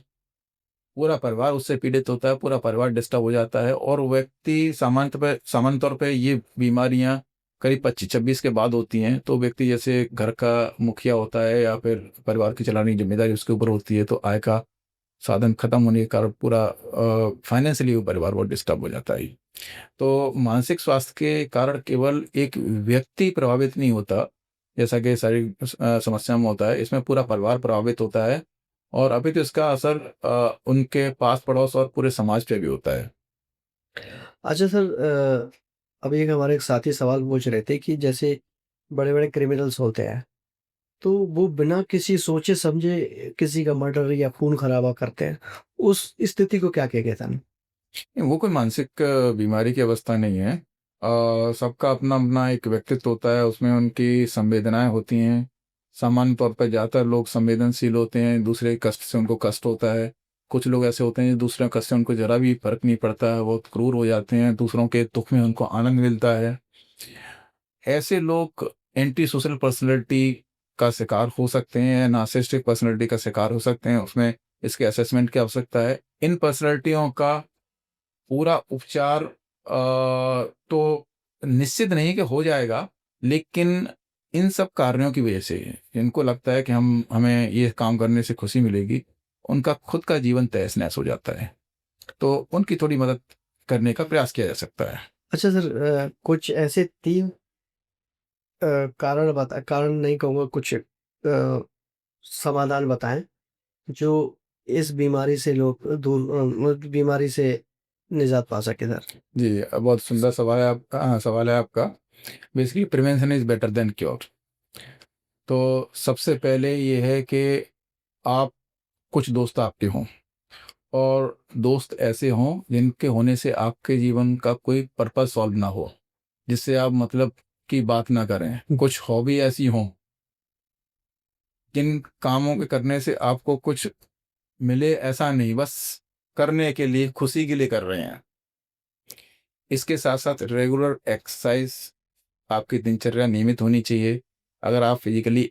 पूरा परिवार उससे पीड़ित होता है, पूरा परिवार डिस्टर्ब हो जाता है, और व्यक्ति सामान्य तौर पे ये बीमारियाँ करीब 25-26 के बाद होती हैं। तो व्यक्ति जैसे घर का मुखिया होता है या फिर परिवार की चलाने की ज़िम्मेदारी उसके ऊपर होती है, तो आय का साधन खत्म होने के कारण पूरा फाइनेंशियली वो परिवार बहुत डिस्टर्ब हो जाता है। तो मानसिक स्वास्थ्य के कारण केवल एक व्यक्ति प्रभावित नहीं होता, जैसा कि शारीरिक समस्या में होता है, इसमें पूरा परिवार प्रभावित होता है और अभी तो इसका असर उनके पास-पड़ोस और पूरे समाज पे भी होता है। अच्छा सर, अभी एक हमारे एक साथी सवाल पूछ रहे थे कि जैसे बड़े-बड़े क्रिमिनल्स होते हैं, तो वो बिना किसी सोचे-समझे किसी का मर्डर या खून-खराबा करते हैं। उस स्थिति को क्या कहेंगे सर? नहीं, वो कोई मानसिक बीमारी की अवस्था नहीं है। सबका अपना-अपना एक व्यक्तित्व होता है, उसमें उनकी संवेदनाएँ होती हैं। सामान्य तौर पर ज़्यादातर लोग संवेदनशील होते हैं, दूसरे के कष्ट से उनको कष्ट होता है। कुछ लोग ऐसे होते हैं, दूसरों के कष्ट से उनको ज़रा भी फ़र्क नहीं पड़ता है, बहुत क्रूर हो जाते हैं, दूसरों के दुःख में उनको आनंद मिलता है। ऐसे लोग एंटी सोशल पर्सनैलिटी का शिकार हो सकते हैं, नार्सिसिस्टिक पर्सनैलिटी का शिकार हो सकते हैं, उसमें इसके असेसमेंट की आवश्यकता है। इन पर्सनैलिटियों का पूरा उपचार तो निश्चित नहीं कि हो जाएगा, लेकिन इन सब कार्यों की वजह से इनको लगता है कि हमें ये काम करने से खुशी मिलेगी, उनका खुद का जीवन तहस-नहस हो जाता है। तो उनकी थोड़ी मदद करने का प्रयास किया जा सकता है। अच्छा सर, कुछ ऐसे 3 कारण नहीं कहूँगा, कुछ समाधान बताएँ, जो इस बीमारी से लोग बीमारी से निजात पा सकें सर? जी, बहुत सुंदर सवाल है आपका। Basically prevention is better than cure. तो सबसे पहले ये है कि आप कुछ दोस्त आपके हों और दोस्त ऐसे हों जिनके होने से आपके जीवन का कोई पर्पस सॉल्व ना हो, जिससे आप मतलब की बात ना करें। कुछ हॉबी ऐसी हों जिन कामों के करने से आपको कुछ मिले ऐसा नहीं, बस करने के लिए, खुशी के लिए कर रहे हैं। इसके साथ-साथ रेगुलर एक्सरसाइज़ आपकी दिनचर्या नियमित होनी चाहिए। अगर आप फिज़िकली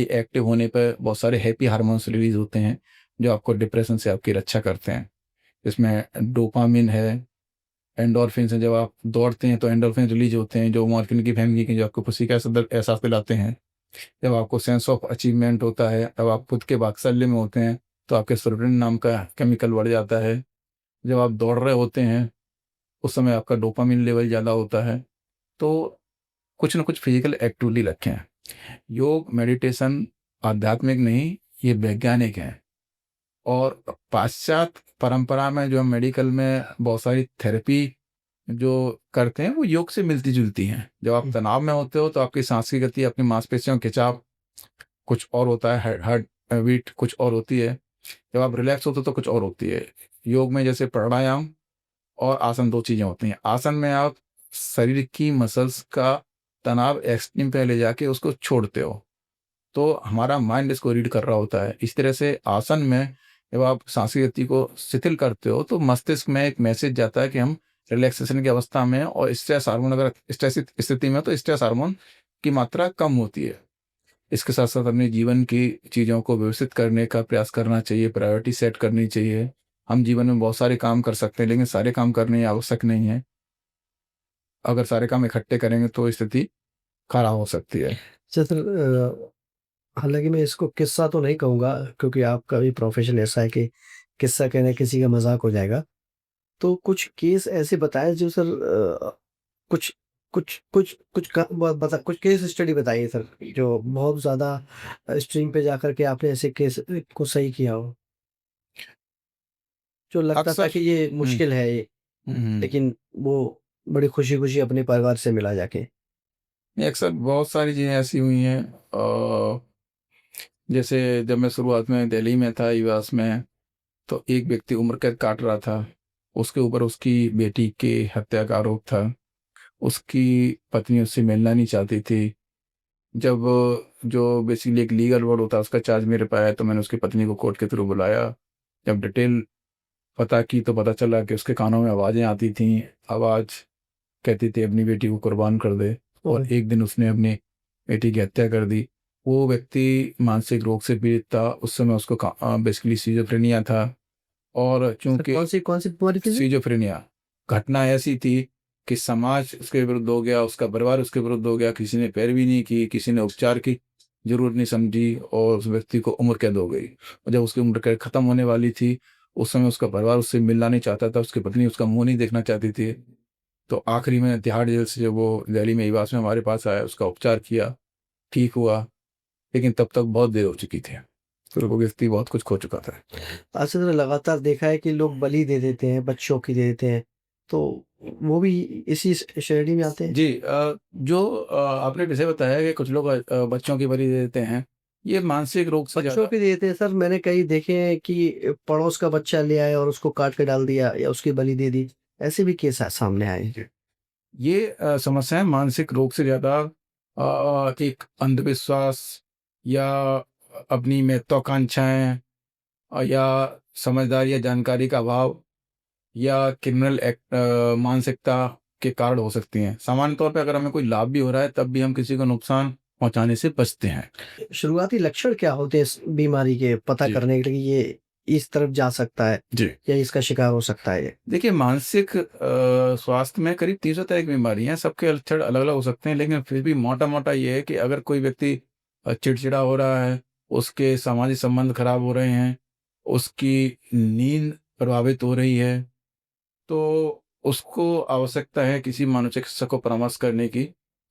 एक्टिव होने पर बहुत सारे हैप्पी हार्मोन्स रिलीज़ होते हैं, जो आपको डिप्रेशन से आपकी रक्षा करते हैं। इसमें डोपामाइन है, एंडोर्फिन्स हैं, जब आप दौड़ते हैं तो एंडोर्फिन रिलीज़ होते हैं, जो मॉर्फिन की फैमिली के, जो आपको खुशी का एहसास दिलाते हैं। जब आपको सेंस ऑफ अचीवमेंट होता है, तब आप खुद के वात्सल्य में होते हैं, तो आपके सेरोटोनिन नाम का केमिकल बढ़ जाता है। जब आप दौड़ रहे होते हैं, उस समय आपका डोपामाइन लेवल ज़्यादा होता है। तो कुछ न कुछ फिज़िकल एक्टिविटी रखें। योग, मेडिटेशन आध्यात्मिक नहीं, ये वैज्ञानिक हैं और पाश्चात्य परंपरा में जो मेडिकल में बहुत सारी थेरेपी जो करते हैं, वो योग से मिलती-जुलती हैं। जब आप तनाव में होते हो, तो आपकी साँस की गति, अपनी मांसपेशियों का खिंचाव कुछ और होता है, हार्ट बीट कुछ और होती है। जब आप रिलैक्स होते हो, तो कुछ और होती है। योग में जैसे प्राणायाम और आसन 2 चीज़ें होती हैं। आसन में आप शरीर की मसल्स का तनाव एक्सट्रीम पे ले जाके उसको छोड़ते हो, तो हमारा माइंड इसको रीड कर रहा होता है। इस तरह से आसन में जब आप साँस की गति को शिथिल करते हो, तो मस्तिष्क में एक मैसेज जाता है कि हम रिलैक्सेशन की अवस्था में हैं और स्ट्रेस हार्मोन, अगर स्ट्रेस स्थिति में हो, तो स्ट्रेस हार्मोन की मात्रा कम होती है। इसके साथ-साथ अपने जीवन की चीज़ों को व्यवस्थित करने का प्रयास करना चाहिए, प्रायोरिटी सेट करनी चाहिए। हम जीवन में बहुत सारे काम कर सकते हैं, लेकिन सारे काम करने आवश्यक नहीं है। अगर सारे काम इकट्ठे करेंगे तो स्थिति खराब हो सकती है। अच्छा सर, हालाँकि मैं इसको किस्सा तो नहीं कहूँगा, क्योंकि आपका भी प्रोफ़ेशन ऐसा है कि किस्सा कहना किसी का मज़ाक हो जाएगा। तो कुछ केस ऐसे बताएँ जो सर, कुछ कुछ कुछ कुछ का ब बता कुछ केस स्टडी बताइए सर, जो बहुत ज़्यादा स्ट्रीम पे जाकर के आपने ऐसे केस को सही किया हो। जो लगता था अक्सर कि ये हुँ, मुश्किल है ये, हुँ, हुँ। लेकिन वो बड़ी खुशी-खुशी अपने परिवार से मिला जाके। नहीं, अक्सर बहुत सारी चीज़ें ऐसी हुई हैं, जैसे जब मैं शुरुआत में दिल्ली में था युवास में, तो एक व्यक्ति उम्र कैद काट रहा था। उसके ऊपर उसकी बेटी की हत्या का आरोप था। उसकी पत्नी उससे मिलना नहीं चाहती थी। जब जो बेसिकली एक लीगल वर्ड होता है, उसका चार्ज मेरे पे आया, तो मैंने उसकी पत्नी को कोर्ट के थ्रू बुलाया। जब डिटेल पता की, तो पता चला कि उसके कानों में आवाज़ें आती थीं। आवाज़ कहती थी अपनी बेटी को कुर्बान कर दे, और ओह! एक दिन उसने अपनी बेटी की हत्या कर दी। वो व्यक्ति मानसिक रोग से पीड़ित था। उस समय उसको बेसिकली सिज़ोफ्रेनिया था, और सर चूँकि कौन-सी बीमारी थी सर? सिज़ोफ्रेनिया घटना ऐसी थी कि समाज उसके विरुद्ध हो गया, उसका परिवार उसके विरुद्ध हो गया, किसी ने पैरवी नहीं की, किसी ने उपचार की ज़रूरत नहीं समझी, और उस व्यक्ति को उम्र कैद हो गई। और जब उसकी उम्र कैद खत्म होने वाली थी, उस समय उसका परिवार उससे मिलना नहीं चाहता था, उसकी पत्नी उसका मुँह नहीं देखना चाहती थी। तो आखिरी में तिहाड़ जेल से जब वो दिल्ली में एवास में हमारे पास आया, उसका उपचार किया, ठीक हुआ, लेकिन तब तक बहुत देर हो चुकी थी, फिर वो व्यक्ति बहुत कुछ खो चुका था। अच्छा, तो लगातार देखा है कि लोग बलि दे देते हैं, बच्चों की दे देते हैं, तो वो भी इसी श्रेणी में आते हैं? जी, जो आपने विषय बताया कि कुछ लोग बच्चों की बलि दे देते हैं, ये मानसिक रोग से बच्चों ज़्यादा की दे देते हैं सर, मैंने कई देखे हैं कि पड़ोस का बच्चा ले आए और उसको काट के डाल दिया या उसकी बलि दे दी, ऐसे भी केस सामने आए हैं। ये समस्याएं मानसिक रोग से ज़्यादा एक अंधविश्वास या अपनी महत्वाकांक्षाएं या समझदारी या जानकारी का अभाव या क्रिमिनल एक्ट मानसिकता के कारण हो सकती हैं। सामान्य तौर पे अगर हमें कोई लाभ भी हो रहा है, तब भी हम किसी को नुकसान पहुंचाने से बचते हैं। शुरुआती लक्षण क्या होते हैं इस बीमारी के, पता जी। करने के लिए ये इस तरफ जा सकता है जी, या इसका शिकार हो सकता है ये? देखिए, मानसिक स्वास्थ्य में करीब 300 तरह की बीमारियां हैं, सबके लक्षण अलग अलग हो सकते हैं, लेकिन फिर भी मोटा मोटा ये है कि अगर कोई व्यक्ति चिड़चिड़ा हो रहा है, उसके सामाजिक संबंध खराब हो रहे हैं, उसकी नींद प्रभावित हो रही है, तो उसको आवश्यकता है किसी मनोचिकित्सक को परामर्श करने की,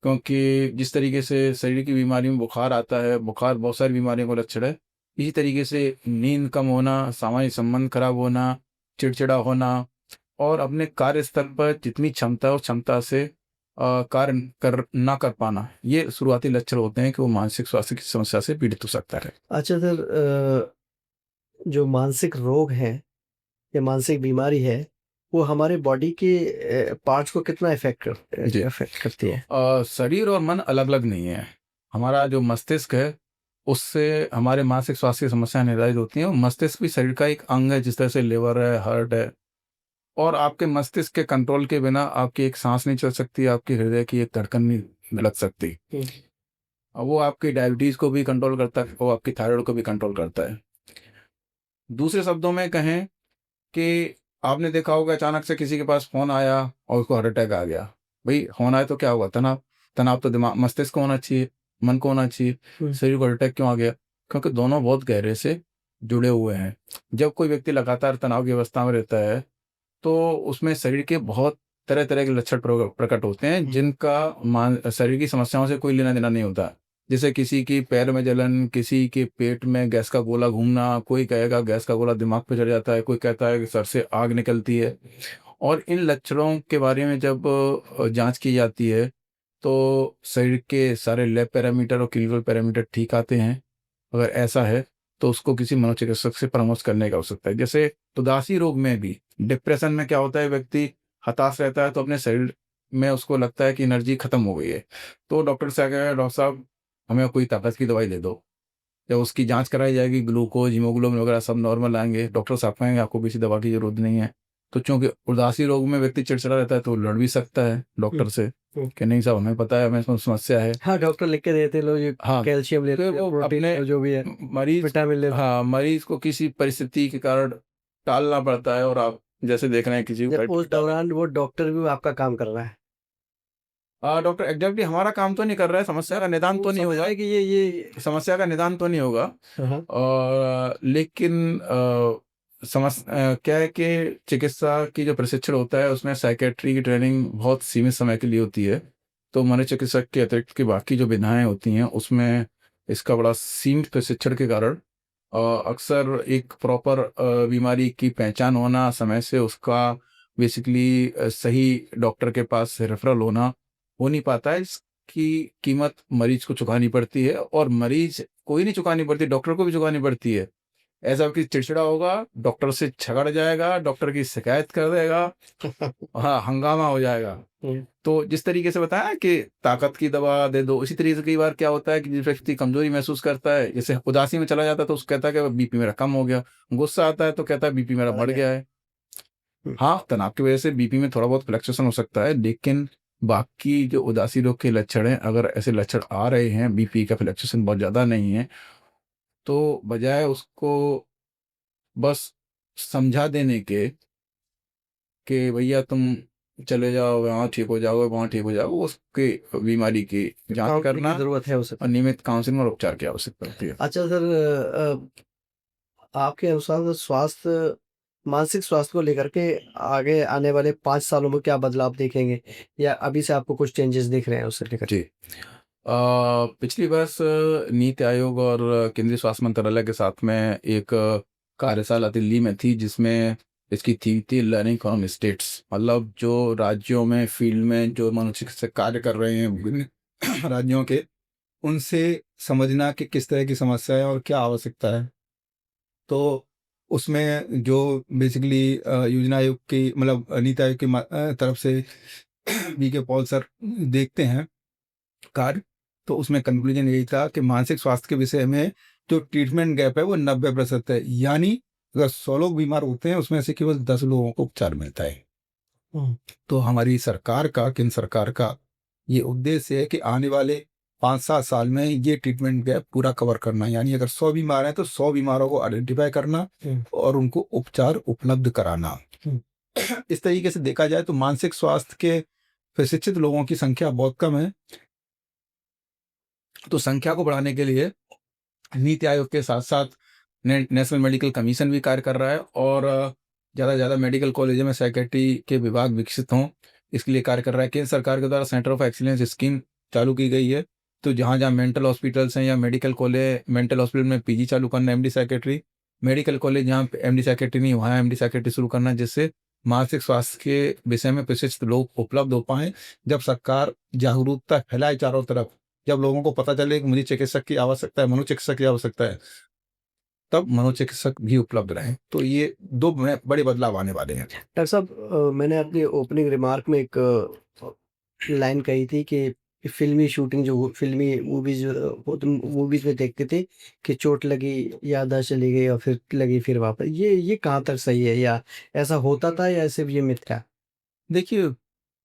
क्योंकि जिस तरीके से शरीर की बीमारी में बुखार आता है, बुखार बहुत सारी बीमारियों का लक्षण है, इसी तरीके से नींद कम होना, सामाजिक संबंध खराब होना, चिड़चिड़ा होना और अपने कार्यस्थल पर जितनी क्षमता है उस क्षमता से कार्य कर ना कर पाना, ये शुरुआती लक्षण होते हैं कि वो मानसिक स्वास्थ्य की समस्या से पीड़ित हो सकता है। अच्छा सर, जो मानसिक रोग है या मानसिक बीमारी है, वो हमारे बॉडी के पार्ट्स को कितना जी। इफ़ेक्ट करती है? शरीर और मन अलग-अलग नहीं है। हमारा जो मस्तिष्क है, उससे हमारे मानसिक स्वास्थ्य की समस्याएँ निर्धारित होती हैं और मस्तिष्क भी शरीर का एक अंग है, जिस तरह से लिवर है, हार्ट है और आपके मस्तिष्क के कंट्रोल के बिना आपकी एक साँस नहीं चल सकती, आपके हृदय की एक धड़कन नहीं लग सकती। वो आपकी डायबिटीज़ को भी कंट्रोल करता है, वो आपकी थायराइड को भी कंट्रोल करता है। दूसरे शब्दों में कहें कि आपने देखा होगा अचानक से किसी के पास फ़ोन आया और उसको हार्ट अटैक आ गया। भई फ़ोन आया तो क्या हुआ? तनाव। तनाव तो दिमाग मस्तिष्क को होना चाहिए, मन को होना चाहिए। हुँ। शरीर को हार्ट अटैक क्यों आ गया? क्योंकि दोनों बहुत गहरे से जुड़े हुए हैं। जब कोई व्यक्ति लगातार तनाव की अवस्था में रहता है, तो उसमें शरीर के बहुत तरह-तरह के लक्षण प्रकट होते हैं, जिनका शरीर की समस्याओं से कोई लेना-देना नहीं होता। जैसे किसी की पैर में जलन, किसी के पेट में गैस का गोला घूमना, कोई कहेगा गैस का गोला दिमाग पे चढ़ जाता है, कोई कहता है कि सर से आग निकलती है। और इन लक्षणों के बारे में जब जाँच की जाती है, तो शरीर के सारे लैब पैरामीटर और क्लिनिकल पैरामीटर ठीक आते हैं। अगर ऐसा है, तो उसको किसी मनोचिकित्सक से परामर्श करने की आवश्यकता है। जैसे उदासी रोग में भी, डिप्रेशन में क्या होता है, व्यक्ति हताश रहता है, तो अपने शरीर में उसको लगता है कि एनर्जी खत्म हो गई है। तो डॉक्टर से कहेगा, डॉक्टर साहब हमें कोई ताकत की दवाई दे दो। जब उसकी जाँच कराई जाएगी, ग्लूकोज़, हीमोग्लोबिन वगैरह सब नॉर्मल आएँगे, डॉक्टर साहब कहेंगे आपको किसी दवा की ज़रूरत नहीं है। तो चूँकि उदासी रोग में व्यक्ति चिड़चिड़ा रहता है, तो वो लड़ भी सकता है हुँ, डॉक्टर से हुँ। कि नहीं साहब हमें पता है, हमें इसमें समस्या है। हाँ, डॉक्टर लिख के देते हैं, लो ये हाँ, कैल्शियम ले फिर लो, वो प्रोटीन अपने ले लो, जो भी है, मरीज़ विटामिन ले लो। हाँ, मरीज़ को किसी परिस्थिति के कारण टालना पड़ता है और आप जैसे देख रहे हैं किसी को जब फ्लाइट उस टिकट डालें। दौरान वो डॉक्टर भी आपका काम कर रहा है। डॉक्टर एग्ज़ैक्टली हमारा काम तो नहीं कर रहा है, समस्या का निदान वो तो नहीं समझ रहा होगा, है कि ये समस्या का निदान तो नहीं होगा। हाँ, हाँ। और लेकिन क्या है कि चिकित्सा की जो प्रशिक्षण होता है उसमें साइकियाट्री की ट्रेनिंग बहुत सीमित समय के लिए होती है। तो मनोचिकित्सक के अतिरिक्त की बाकी जो विधाएँ होती हैं उसमें इसका बड़ा सीमित प्रशिक्षण के कारण अक्सर एक प्रॉपर बीमारी की पहचान होना, समय से उसका बेसिकली सही डॉक्टर के पास रेफ़रल होना हो नहीं पाता है। इसकी कीमत मरीज़ को चुकानी पड़ती है और मरीज़ को ही नहीं चुकानी पड़ती, डॉक्टर को भी चुकानी पड़ती है। ऐसा व्यक्ति चिड़चिड़ा होगा, डॉक्टर से झगड़ जाएगा, डॉक्टर की शिकायत कर देगा, हाँ, हंगामा हो जाएगा। हुँ, तो जिस तरीके से बताया कि ताकत की दवा दे दो, उसी तरीके से कई बार क्या होता है कि जिस व्यक्ति कमज़ोरी महसूस करता है, जैसे उदासी में चला जाता है तो उसको कहता है कि बीपी मेरा कम हो गया, गुस्सा आता है तो कहता है बीपी मेरा बढ़ बढ़ गया। गया है। हुँ, हाँ, तनाव की वजह से बीपी में थोड़ा बहुत फ्लक्चुएशन हो सकता है, लेकिन बाकी जो उदासी रोग के लक्षण हैं, अगर ऐसे लक्षण आ रहे हैं, बीपी का फ्लक्चुएशन बहुत ज़्यादा नहीं है, तो बजाय उसको बस समझा देने के कि भैया तुम चले जाओ, वहाँ ठीक हो जाओगे, वहाँ ठीक हो जाओगे, उसकी बीमारी की जाँच काउंसलिंग करना की ज़रूरत है उसे। और नियमित काउंसलिंग और उपचार की आवश्यकता होती है। अच्छा सर, आपके अनुसार स्वास्थ्य मानसिक स्वास्थ्य को लेकर के आगे आने वाले 5 सालों में क्या बदलाव देखेंगे? या अभी से आपको कुछ चेंजेस दिख रहे हैं उससे लेकर? जी। पिछली वर्ष नीति आयोग और केंद्रीय स्वास्थ्य मंत्रालय के साथ में एक कार्यशाला दिल्ली में थी, जिसमें इसकी थीम थी लर्निंग फ्रॉम स्टेट्स। मतलब जो राज्यों में फील्ड में जो मनोचिकित्सक कार्य कर रहे हैं विभिन्न राज्यों के, उनसे समझना कि किस तरह की समस्या है और क्या आवश्यकता है। तो उसमें जो बेसिकली योजना आयोग की मतलब नीति आयोग की तरफ से वी.के. पॉल सर देखते हैं कार्य, तो उसमें कंक्लूजन यही था कि मानसिक स्वास्थ्य के विषय में जो ट्रीटमेंट गैप है वो 90% है। यानी अगर 100 लोग बीमार होते हैं, उसमें से केवल 10 लोगों को उपचार मिलता है। तो हमारी सरकार का, केंद्र सरकार का ये उद्देश्य है कि आने वाले 5-7 साल में ये ट्रीटमेंट गैप पूरा कवर करना। यानी अगर 100 बीमार हैं तो 100 बीमारों को आइडेंटिफाई करना और उनको उपचार उपलब्ध कराना। इस तरीके से देखा जाए तो मानसिक स्वास्थ्य के प्रशिक्षित लोगों की संख्या बहुत कम है। तो संख्या को बढ़ाने के लिए नीति आयोग के साथ साथ नेशनल मेडिकल कमीशन भी कार्य कर रहा है और ज़्यादा से ज़्यादा मेडिकल कॉलेजों में साइकेट्री के विभाग विकसित हों, इसके लिए कार्य कर रहा है। केंद्र सरकार के द्वारा सेंटर ऑफ एक्सीलेंस स्कीम चालू की गई है। तो जहाँ जहाँ मेंटल हॉस्पिटल्स हैं या मेडिकल कॉलेज, मेंटल हॉस्पिटल में पीजी चालू करना, एमडी साइकेट्री, मेडिकल कॉलेज जहाँ एमडी साइकेट्री नहीं, वहाँ एमडी साइकेट्री शुरू करना, जिससे मानसिक स्वास्थ्य के विषय में प्रशिक्षित लोग उपलब्ध हो पाएँ। जब सरकार जागरूकता फैलाए चारों तरफ, जब लोगों को पता चले कि मुझे चिकित्सक की आवश्यकता है, मनोचिकित्सक की आवश्यकता है, तब मनोचिकित्सक भी उपलब्ध रहें। तो ये 2 बड़े बदलाव आने वाले हैं। डॉक्टर साहब, मैंने अपनी ओपनिंग रिमार्क में एक लाइन कही थी कि फ़िल्मी शूटिंग जो फ़िल्मी मूवीज़ वो तुम मूवीज़ में देखते थे कि चोट लगी, याददाश्त चली गई और फिर लगी फिर वापस। ये कहाँ तक सही है, या ऐसा होता था या सिर्फ़ ये मिथ था? देखिए,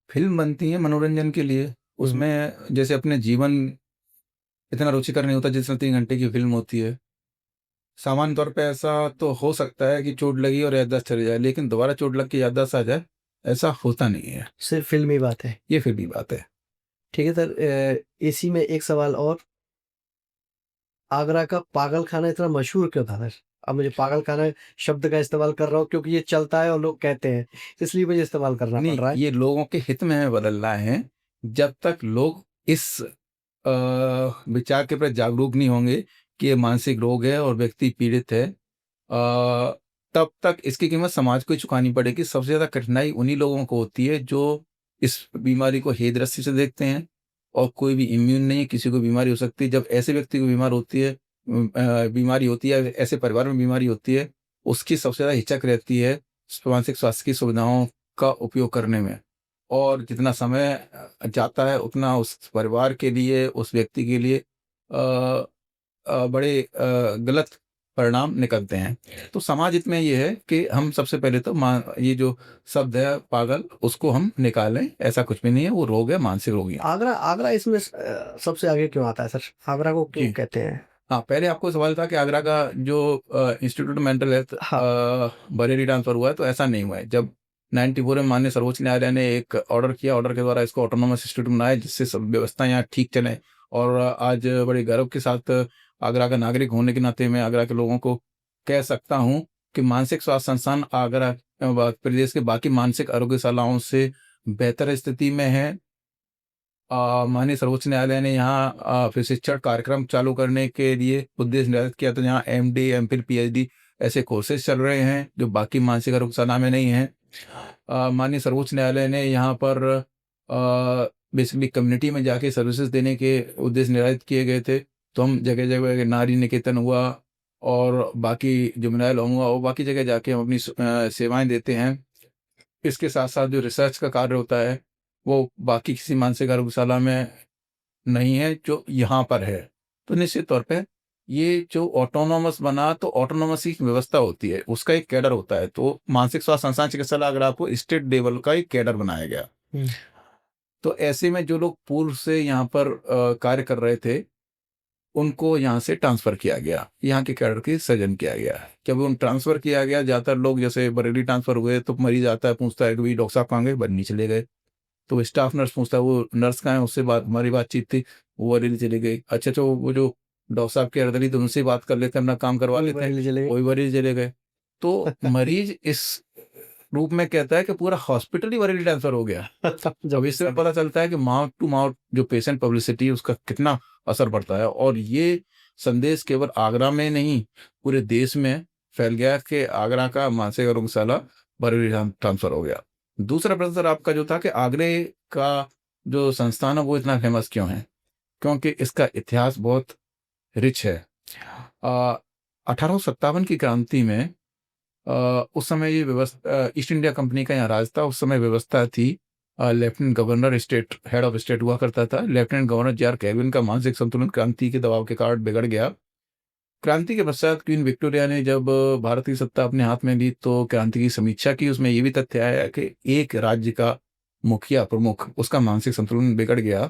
फ़िल्म बनती है मनोरंजन के लिए, उसमें जैसे अपने जीवन इतना रुचिकर नहीं होता जितना 3 घंटे की फ़िल्म होती है। सामान्य तौर पे ऐसा तो हो सकता है कि चोट लगी और याददाश्त चली जाए, लेकिन दोबारा चोट लग के याददाश्त आ जाए, ऐसा होता नहीं है। सिर्फ़ फ़िल्मी बात है। ये फिर भी बात है। ठीक है सर, इसी में एक सवाल और, आगरा का पागल खाना इतना मशहूर क्यों था सर? अब मुझे पागल खाना शब्द का इस्तेमाल कर रहा हूँ क्योंकि ये चलता है और लोग कहते हैं, इसलिए मुझे इस्तेमाल करना पड़ नहीं, रहा है। ये लोगों के हित में हमें बदलना है। जब तक लोग इस विचार के प्रति जागरूक नहीं होंगे कि ये मानसिक रोग है और व्यक्ति पीड़ित है, तब तक इसकी कीमत समाज को ही चुकानी पड़ेगी। सबसे ज़्यादा कठिनाई उन्हीं लोगों को होती है जो इस बीमारी को हे दृष्टि से देखते हैं और कोई भी इम्यून नहीं है, किसी को बीमारी हो सकती है। जब ऐसे व्यक्ति को बीमारी होती है, ऐसे परिवार में बीमारी होती है, उसकी सबसे ज़्यादा हिचक रहती है मानसिक स्वास्थ्य की सुविधाओं का उपयोग करने में। और जितना समय जाता है, उतना उस परिवार के लिए, उस व्यक्ति के लिए बड़े गलत परिणाम निकलते हैं। तो समाज हित में ये है कि हम सबसे पहले तो ये जो शब्द है पागल, उसको हम निकालें। ऐसा कुछ भी नहीं है, वो रोग है, मानसिक रोगी है। आगरा आगरा इसमें सबसे आगे क्यों आता है सर? आगरा को क्यों जी। कहते हैं? हाँ, पहले आपको सवाल था कि आगरा का जो इंस्टीट्यूट ऑफ मेंटल हेल्थ हाँ। बरेली ट्रांसफर हुआ है, तो ऐसा नहीं हुआ है। जब 94 में माननीय सर्वोच्च न्यायालय ने एक ऑर्डर किया, ऑर्डर के द्वारा इसको ऑटोनोमस इंस्टीट्यूट बनाया, जिससे सब व्यवस्था यहाँ ठीक चले। और आज बड़े गर्व के साथ आगरा का नागरिक होने के नाते मैं आगरा के लोगों को कह सकता हूँ कि मानसिक स्वास्थ्य संस्थान आगरा प्रदेश के बाकी मानसिक आरोग्यशालाओं से बेहतर स्थिति में है। माननीय सर्वोच्च न्यायालय ने यहाँ प्रशिक्षण कार्यक्रम चालू करने के लिए उद्देश्य निर्धारित किया, तो यहाँ एमडी, एमफिल, पीएचडी ऐसे कोर्सेज चल रहे हैं जो बाकी मानसिक आरोग्यशाला में नहीं हैं। माननीय सर्वोच्च न्यायालय ने यहाँ पर बेसिकली कम्युनिटी में जाके सर्विसेज देने के उद्देश्य निर्धारित किए गए थे। तो हम जगह जगह नारी निकेतन हुआ और बाकी जुवेनाइल होम हुआ और बाकी जगह जाके हम अपनी सेवाएं देते हैं। इसके साथ साथ जो रिसर्च का कार्य होता है वो बाकी किसी मानसिक आरोग्यशाला में नहीं है जो यहाँ पर है। तो निश्चित तौर पे ये जो ऑटोनोमस बना, तो ऑटोनोमस की व्यवस्था होती है, उसका एक कैडर होता है। तो मानसिक स्वास्थ्य संस्थान चिकित्सालय अगर आपको स्टेट लेवल का एक कैडर बनाया गया। तो ऐसे में जो लोग पूर्व से यहाँ पर कार्य कर रहे थे, उनको यहाँ से ट्रांसफ़र किया गया, यहाँ के कैडर की सृजन किया गया। जब उन ट्रांसफ़र किया गया, ज़्यादातर लोग जैसे बरेली ट्रांसफ़र हुए तो मरीज़ आता है, पूछता है कि भई डॉक्टर साहब कहाँ गए? बरनी चले गए। तो स्टाफ नर्स पूछता है वो नर्स कहाँ है, उससे हमारी बातचीत थी, वो बरेली चली गई। अच्छा, तो वो जो डॉक्टर साहब के अर्दली, तो उनसे बात कर लेते हैं, अपना काम करवा वही लेते हैं, बरेली चले गए। वो भी बरेली चले गए। तो मरीज़ इस रूप में कहता है कि पूरा हॉस्पिटल ही बरेली ट्रांसफ़र हो गया। जब अब इससे पता चलता है कि माउथ टू माउथ जो पेशेंट पब्लिसिटी उसका कितना असर पड़ता है, और ये संदेश केवल आगरा में नहीं, पूरे देश में फैल गया कि आगरा का मानसिक रोगशाला बरेली ट्रांसफ़र हो गया। दूसरा प्रश्न सर आपका जो था कि आगरे का जो संस्थान है वो इतना फ़ेमस क्यों है? क्योंकि इसका इतिहास बहुत रिच है। 1857 की क्रांति में उस समय ये ईस्ट इंडिया कंपनी का यहाँ राज था। उस समय व्यवस्था थी, lieutenant governor state head of state हुआ करता था। Lieutenant governor JR. कैगविन का मानसिक संतुलन क्रांति के दबाव के कारण बिगड़ गया। क्रांति के पश्चात क्वीन विक्टोरिया ने जब भारत की सत्ता अपने हाथ में ली तो क्रांति की समीक्षा की। उसमें ये भी तथ्य आया कि एक राज्य का मुखिया प्रमुख उसका मानसिक संतुलन बिगड़ गया,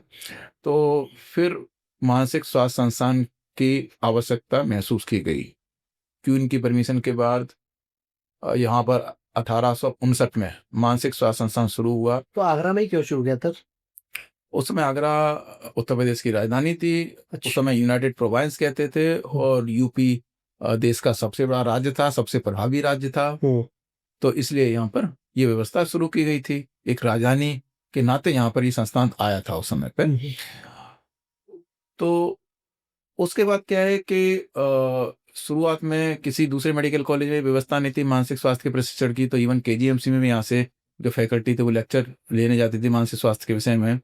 तो फिर मानसिक स्वास्थ्य संस्थान की आवश्यकता महसूस की गई। क्वीन की परमिशन के बाद यहाँ पर 1859 में मानसिक स्वास्थ्य संस्थान शुरू हुआ। तो आगरा में ही क्यों शुरू किया सर? उस समय आगरा उत्तर प्रदेश की राजधानी थी। उस अच्छा। समय यूनाइटेड प्रोविंस कहते थे, और यूपी देश का सबसे बड़ा राज्य था, सबसे प्रभावी राज्य था। तो इसलिए यहाँ पर ये व्यवस्था शुरू की गई थी। एक राजधानी के नाते यहाँ पर ये संस्थान आया था उस समय पे। तो उसके बाद क्या है कि शुरुआत में किसी दूसरे मेडिकल कॉलेज में व्यवस्था नहीं थी मानसिक स्वास्थ्य के प्रशिक्षण की, तो इवन केजीएमसी में भी यहाँ से जो फैकल्टी थे वो लेक्चर लेने जाती थी मानसिक स्वास्थ्य के विषय में।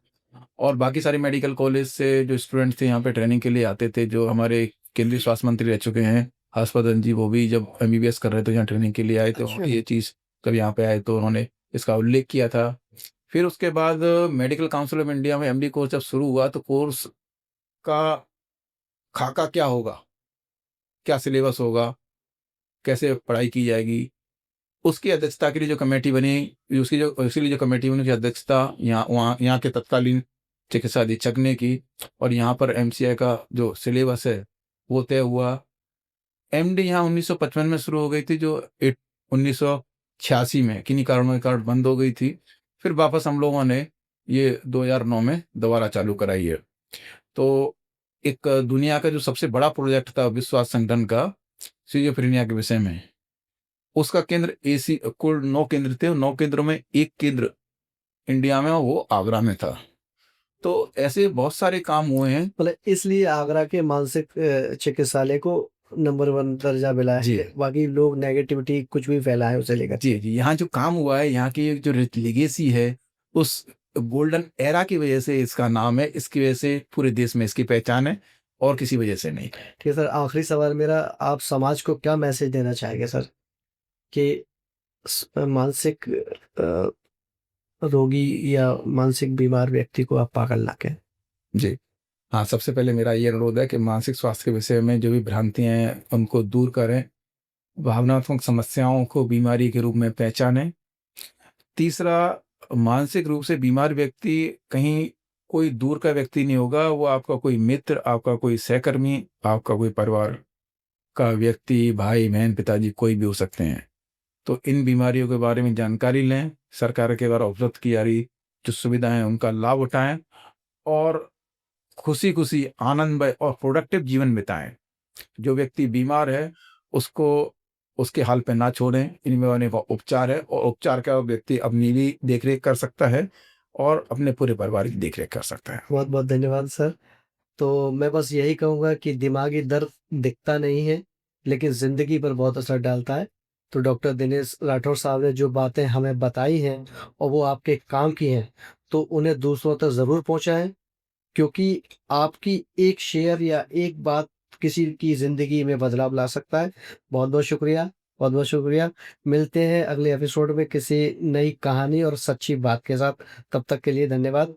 और बाकी सारे मेडिकल कॉलेज से जो स्टूडेंट थे यहाँ पे ट्रेनिंग के लिए आते थे, जो हमारे केंद्रीय स्वास्थ्य मंत्री रह चुके हैं हर्षवर्धन जी, वो भी जब एमबीबीएस कर रहे थे यहाँ ट्रेनिंग के लिए आए थे। अच्छा। ये चीज़ जब यहाँ पे आए तो उन्होंने इसका उल्लेख किया था। फिर उसके बाद मेडिकल काउंसिल ऑफ इंडिया में एमडी कोर्स जब शुरू हुआ तो कोर्स का खाका क्या होगा, क्या सिलेबस होगा, कैसे पढ़ाई की जाएगी, उसकी अध्यक्षता के लिए जो कमेटी बनी, उसके लिए जो कमेटी बनी उसकी अध्यक्षता यहाँ के तत्कालीन चिकित्सा अधीक्षक ने की। और यहाँ पर एमसीआई का जो सिलेबस है वो तय हुआ। एमडी यहाँ 1955 में शुरू हो गई थी, जो 1986 में किन्हीं कारणों के कारण बंद हो गई थी। फिर वापस हम लोगों ने ये 2009 में दोबारा चालू कराई है। तो एक दुनिया का जो सबसे बड़ा प्रोजेक्ट था विश्व स्वास्थ्य संगठन का सिजोफ्रेनिया के विषय में, उसका केंद्र एसी कुल 9 केंद्र थे, 9 केंद्रों में एक केंद्र इंडिया में वो आगरा में था। तो ऐसे बहुत सारे काम हुए हैं। मतलब इसलिए आगरा के मानसिक चिकित्सालय को नंबर 1 दर्जा मिला जी। है। बाकी लोग नेगेटिविटी कुछ भी फैलाएं उसे लेकर। जी, जी। यहाँ जो काम हुआ है, यहाँ की जो लेगेसी है, उस गोल्डन एरा की वजह से इसका नाम है, इसकी वजह से पूरे देश में इसकी पहचान है, और किसी वजह से नहीं। ठीक है सर, आखिरी सवाल मेरा, आप समाज को क्या मैसेज देना चाहेंगे सर कि मानसिक रोगी या मानसिक बीमार व्यक्ति को आप पागल ना कहें? जी। हाँ, सबसे पहले मेरा ये अनुरोध है कि मानसिक स्वास्थ्य के विषय में जो भी भ्रांतियाँ हैं, उनको दूर करें। भावनात्मक समस्याओं को बीमारी के रूप में पहचानें। तीसरा, मानसिक रूप से बीमार व्यक्ति कहीं कोई दूर का व्यक्ति नहीं होगा, वो आपका कोई मित्र, आपका कोई सहकर्मी, आपका कोई परिवार का व्यक्ति, भाई-बहन, पिताजी, कोई भी हो सकते हैं। तो इन बीमारियों के बारे में जानकारी लें, सरकार के द्वारा उपलब्ध की जा रही जो सुविधाएँ हैं उनका लाभ उठाएँ, और खुशी-खुशी, आनंदमय और प्रोडक्टिव जीवन बिताएँ। जो व्यक्ति बीमार है उसको उसके हाल पे ना छोड़ें। इन बीमारियों का उपचार है, और उपचार का व्यक्ति अपनी भी देख-रेख कर सकता है और अपने पूरे परिवार की देख-रेख कर सकता है। बहुत-बहुत धन्यवाद सर। तो मैं बस यही कहूँगा कि दिमागी दर्द दिखता नहीं है, लेकिन ज़िंदगी पर बहुत असर डालता है। तो डॉक्टर दिनेश राठौर साहब ने जो बातें हमें बताई हैं और वो आपके काम की हैं, तो उन्हें दूसरों तक ज़रूर पहुँचाएँ, क्योंकि आपकी एक शेयर या एक बात किसी की ज़िंदगी में बदलाव ला सकता है। बहुत-बहुत शुक्रिया, बहुत-बहुत शुक्रिया। मिलते हैं अगले एपिसोड में किसी नई कहानी और सच्ची बात के साथ। तब तक के लिए धन्यवाद।